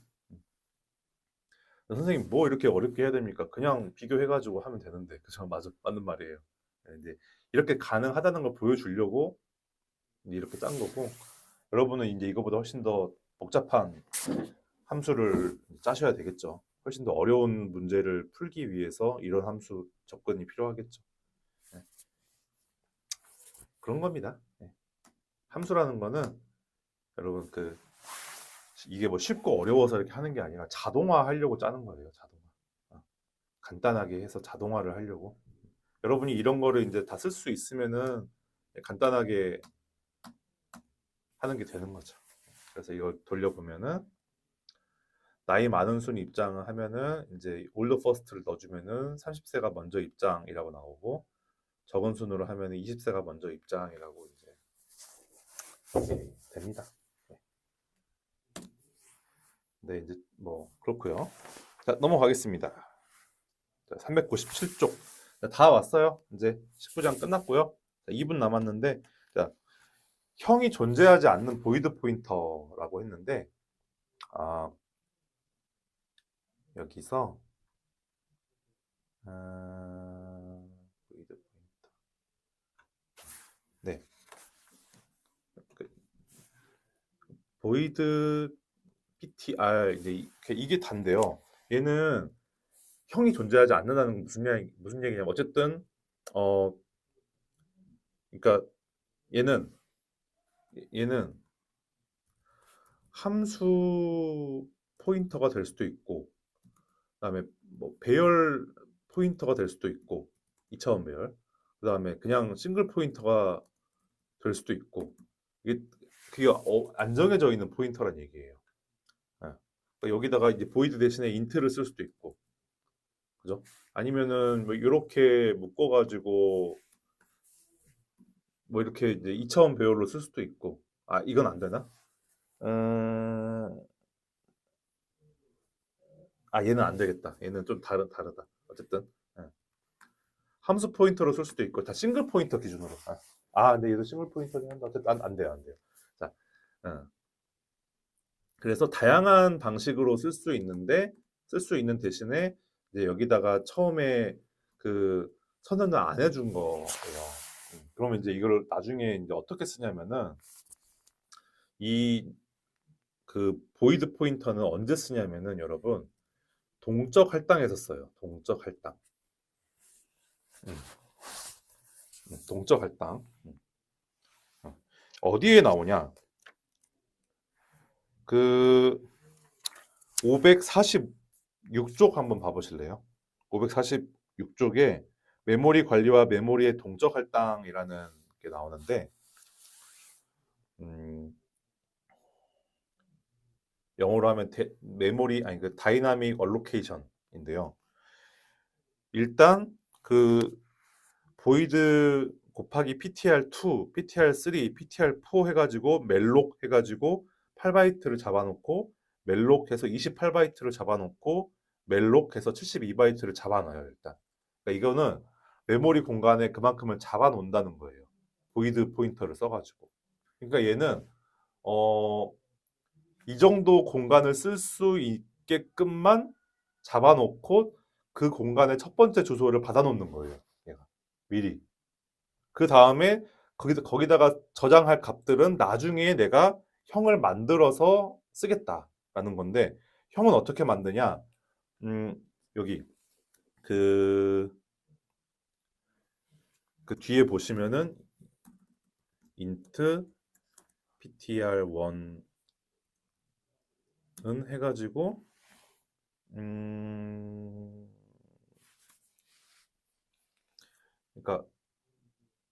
선생님 뭐 이렇게 어렵게 해야 됩니까? 그냥 비교해가지고 하면 되는데 그죠? 맞는 말이에요. 네, 이제 이렇게 가능하다는 걸 보여주려고 이제 이렇게 짠 거고 여러분은 이제 이거보다 훨씬 더 복잡한 함수를 짜셔야 되겠죠. 훨씬 더 어려운 문제를 풀기 위해서 이런 함수 접근이 필요하겠죠. 네, 그런 겁니다. 네. 함수라는 거는 여러분 이게 뭐 쉽고 어려워서 이렇게 하는 게 아니라 자동화 하려고 짜는 거예요. 자동화. 간단하게 해서 자동화를 하려고. 여러분이 이런 거를 이제 다 쓸 수 있으면은 간단하게 하는 게 되는 거죠. 그래서 이걸 돌려보면은 나이 많은 순 입장을 하면은 이제 올더 퍼스트를 넣어주면은 30세가 먼저 입장이라고 나오고 적은 순으로 하면은 20세가 먼저 입장이라고 이제 이렇게 됩니다. 네. 네, 이제 뭐 그렇고요. 자, 넘어가겠습니다. 자, 397쪽. 다 왔어요. 이제 19장 끝났고요. 자, 2분 남았는데 자, 형이 존재하지 않는 보이드 포인터라고 했는데 아, 여기서 보이드 포인터. 네. 그 보이드 PTR 이게 단데요. 얘는 형이 존재하지 않는다는 건 무슨 얘기냐면 어쨌든 어 그러니까 얘는 얘는 함수 포인터가 될 수도 있고 그다음에 뭐 배열 포인터가 될 수도 있고 2차원 배열 그다음에 그냥 싱글 포인터가 될 수도 있고 이게 그게 안 정해져 있는 포인터란 얘기예요. 예. 그러니까 여기다가 이제 보이드 대신에 인트를 쓸 수도 있고 그죠? 아니면은 뭐 이렇게 묶어가지고 뭐 이렇게 이제 2차원 배열로 쓸 수도 있고 아 이건 안 되나? 아 얘는 안 되겠다. 얘는 좀 다르다. 어쨌든 예. 함수 포인터로 쓸 수도 있고 다 싱글 포인터 기준으로. 근데 얘도 싱글 포인터긴 한데 어쨌든 안 돼요, 안 돼요. 자, 어. 그래서 다양한 방식으로 쓸 수 있는 대신에 이제 여기다가 처음에 그 선언을 안 해준 거예요. 그러면 이제 이걸 나중에 이제 어떻게 쓰냐면은 이 그 보이드 포인터는 언제 쓰냐면은 여러분 동적 할당에서 써요. 동적 할당. 음, 동적 할당. 어. 어디에 나오냐? 그 546쪽 한번 봐보실래요? 546쪽에 메모리 관리와 메모리의 동적 할당이라는 게 나오는데 음, 영어로 하면 메모리 아니 그 다이나믹 얼로케이션인데요. 일단 그 보이드 곱하기 PTR2, PTR3, PTR4 해가지고 멜록 해가지고 8바이트를 잡아놓고 멜록해서 28바이트를 잡아놓고 멜록해서 72바이트를 잡아놔요 일단. 그러니까 이거는 메모리 공간에 그만큼을 잡아놓는다는 거예요. 보이드 포인터를 써가지고. 그러니까 얘는 어, 이 정도 공간을 쓸 수 있게끔만 잡아놓고 그 공간의 첫 번째 주소를 받아놓는 거예요. 얘가 미리. 그 다음에 거기다가 저장할 값들은 나중에 내가 형을 만들어서 쓰겠다라는 건데 형은 어떻게 만드냐? 여기 그, 그 뒤에 보시면은 int ptr1은 해가지고 그러니까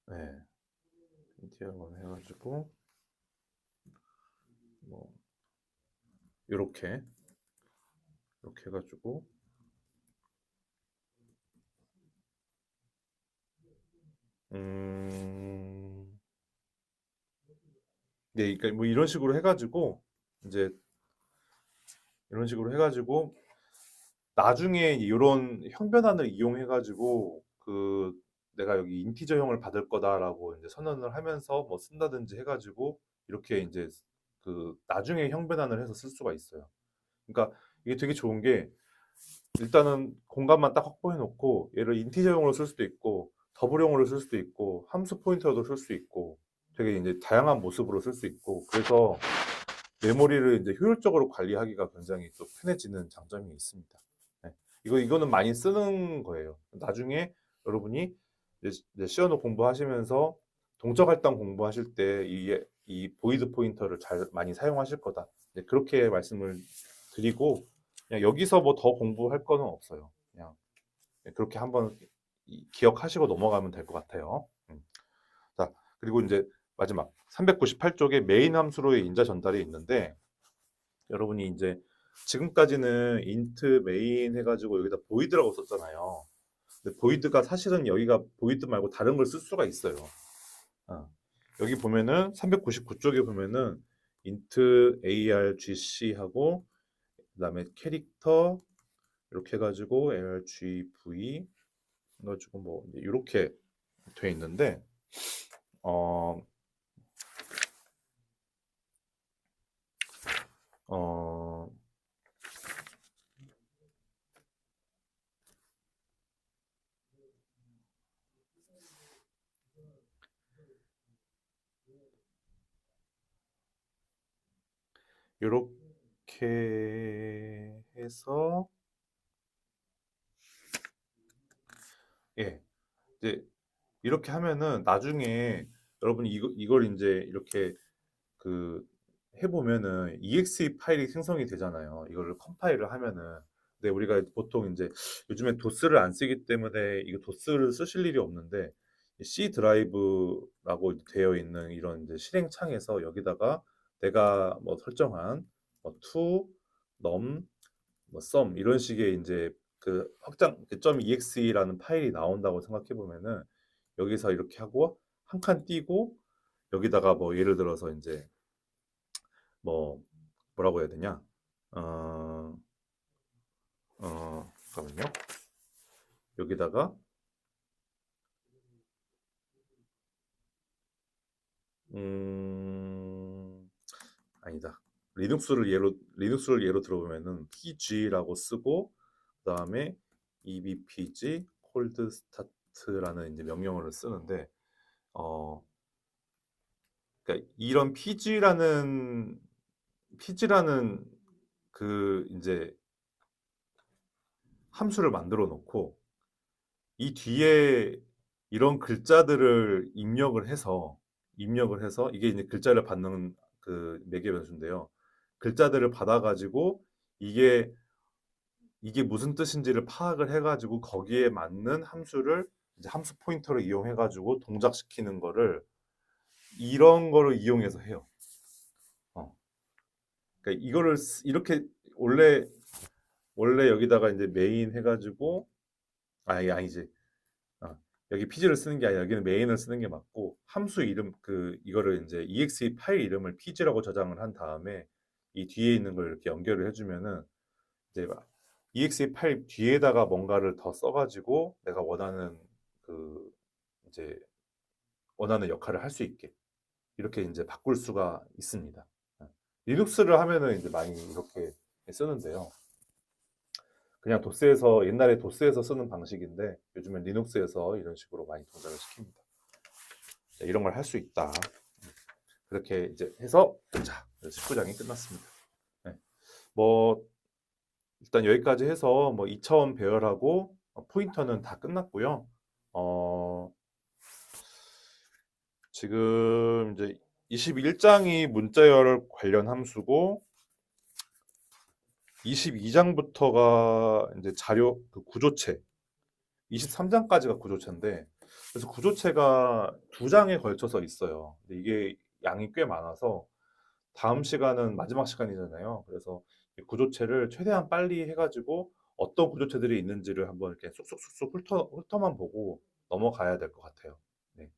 네, ptr1 해가지고 뭐 이렇게 해가지고 음, 네, 그러니까 뭐 이런 식으로 해가지고 이제 이런 식으로 해가지고 나중에 이런 형변환을 이용해가지고 그 내가 여기 인티저형을 받을 거다라고 이제 선언을 하면서 뭐 쓴다든지 해가지고 이렇게 이제 그 나중에 형변환을 해서 쓸 수가 있어요. 그러니까 이게 되게 좋은 게 일단은 공간만 딱 확보해 놓고 얘를 인티저용으로 쓸 수도 있고 더블용으로 쓸 수도 있고 함수 포인터도 쓸 수 있고 되게 이제 다양한 모습으로 쓸 수 있고 그래서 메모리를 이제 효율적으로 관리하기가 굉장히 또 편해지는 장점이 있습니다. 네. 이거는 많이 쓰는 거예요. 나중에 여러분이 이제 시어노 공부하시면서 동적 할당 공부하실 때 이게 이 보이드 포인터를 잘 많이 사용하실 거다. 네, 그렇게 말씀을 드리고 그냥 여기서 뭐 더 공부할 거는 없어요. 그냥 그렇게 한번 기억하시고 넘어가면 될 것 같아요. 자, 그리고 이제 마지막 398쪽에 메인 함수로의 인자 전달이 있는데 여러분이 이제 지금까지는 int 메인 해가지고 여기다 보이드라고 썼잖아요. 근데 보이드가 사실은 여기가 보이드 말고 다른 걸 쓸 수가 있어요. 어. 여기 보면은 399쪽에 보면은 int argc 하고 그다음에 캐릭터 이렇게 해가지고 argv 해가지고 뭐 이렇게 돼 있는데 어, 어, 이렇게 해서 예 이제 이렇게 하면은 나중에 여러분이 이걸 이제 이렇게 그 해보면은 exe 파일이 생성이 되잖아요. 이거를 컴파일을 하면은. 근데 우리가 보통 이제 요즘에 도스를 안 쓰기 때문에 이거 도스를 쓰실 일이 없는데 C 드라이브라고 되어 있는 이런 이제 실행 창에서 여기다가 내가 뭐 설정한 뭐 to, num, 뭐 sum 이런 식의 이제 그 확장 그 .exe라는 파일이 나온다고 생각해 보면은 여기서 이렇게 하고 한 칸 띄고 여기다가 뭐 예를 들어서 이제 뭐 뭐라고 해야 되냐? 어, 잠깐만요. 여기다가 아니다. 리눅스를 예로 들어보면은 pg라고 쓰고 그다음에 ebpg cold start라는 이제 명령어를 쓰는데 어 그러니까 이런 pg라는 그 이제 함수를 만들어 놓고 이 뒤에 이런 글자들을 입력을 해서 이게 이제 글자를 받는 그 매개 변수인데요. 글자들을 받아가지고 이게 이게 무슨 뜻인지를 파악을 해가지고 거기에 맞는 함수를 이제 함수 포인터를 이용해가지고 동작시키는 거를 이런 거를 이용해서 해요. 어. 그러니까 이거를 이렇게 원래 여기다가 이제 메인 해가지고 이게 아니지. 아, 여기 pg를 쓰는 게 아니라 여기는 메인을 쓰는 게 맞고 함수 이름 이거를 이제 exe 파일 이름을 pg라고 저장을 한 다음에 이 뒤에 있는 걸 이렇게 연결을 해주면은 이제 exe 파일 뒤에다가 뭔가를 더 써가지고 내가 그 이제 원하는 역할을 할 수 있게 이렇게 이제 바꿀 수가 있습니다. 리눅스를 하면은 이제 많이 이렇게 쓰는데요. 그냥 도스에서 옛날에 도스에서 쓰는 방식인데 요즘엔 리눅스에서 이런 식으로 많이 동작을 시킵니다. 이런 걸 할 수 있다. 그렇게 이제 해서 자 19장이 끝났습니다. 네. 뭐 일단 여기까지 해서 뭐 2차원 배열하고 포인터는 다 끝났고요. 어, 지금 이제 21장이 문자열 관련 함수고 22장부터가 이제 자료 그 구조체 23장까지가 구조체인데 그래서 구조체가 두 장에 걸쳐서 있어요. 근데 이게 양이 꽤 많아서 다음 시간은 마지막 시간이잖아요. 그래서 이 구조체를 최대한 빨리 해가지고 어떤 구조체들이 있는지를 한번 이렇게 쑥쑥쑥쑥 훑어만 보고 넘어가야 될 것 같아요. 네.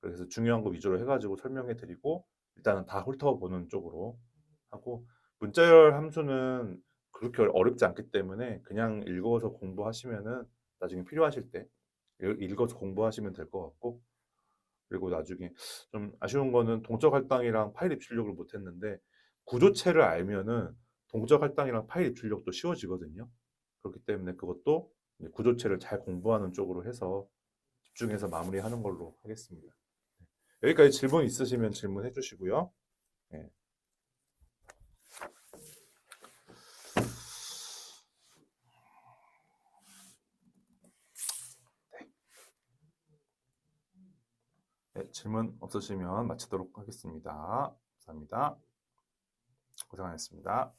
그래서 중요한 거 위주로 해가지고 설명해 드리고 일단은 다 훑어보는 쪽으로 하고 문자열 함수는 그렇게 어렵지 않기 때문에 그냥 읽어서 공부하시면은 나중에 필요하실 때 읽어서 공부하시면 될 것 같고 그리고 나중에 좀 아쉬운 거는 동적 할당이랑 파일 입출력을 못했는데 구조체를 알면은 동적 할당이랑 파일 입출력도 쉬워지거든요. 그렇기 때문에 그것도 이제 구조체를 잘 공부하는 쪽으로 해서 집중해서 마무리하는 걸로 하겠습니다. 여기까지 질문 있으시면 질문해 주시고요. 네. 네, 질문 없으시면 마치도록 하겠습니다. 감사합니다. 고생하셨습니다.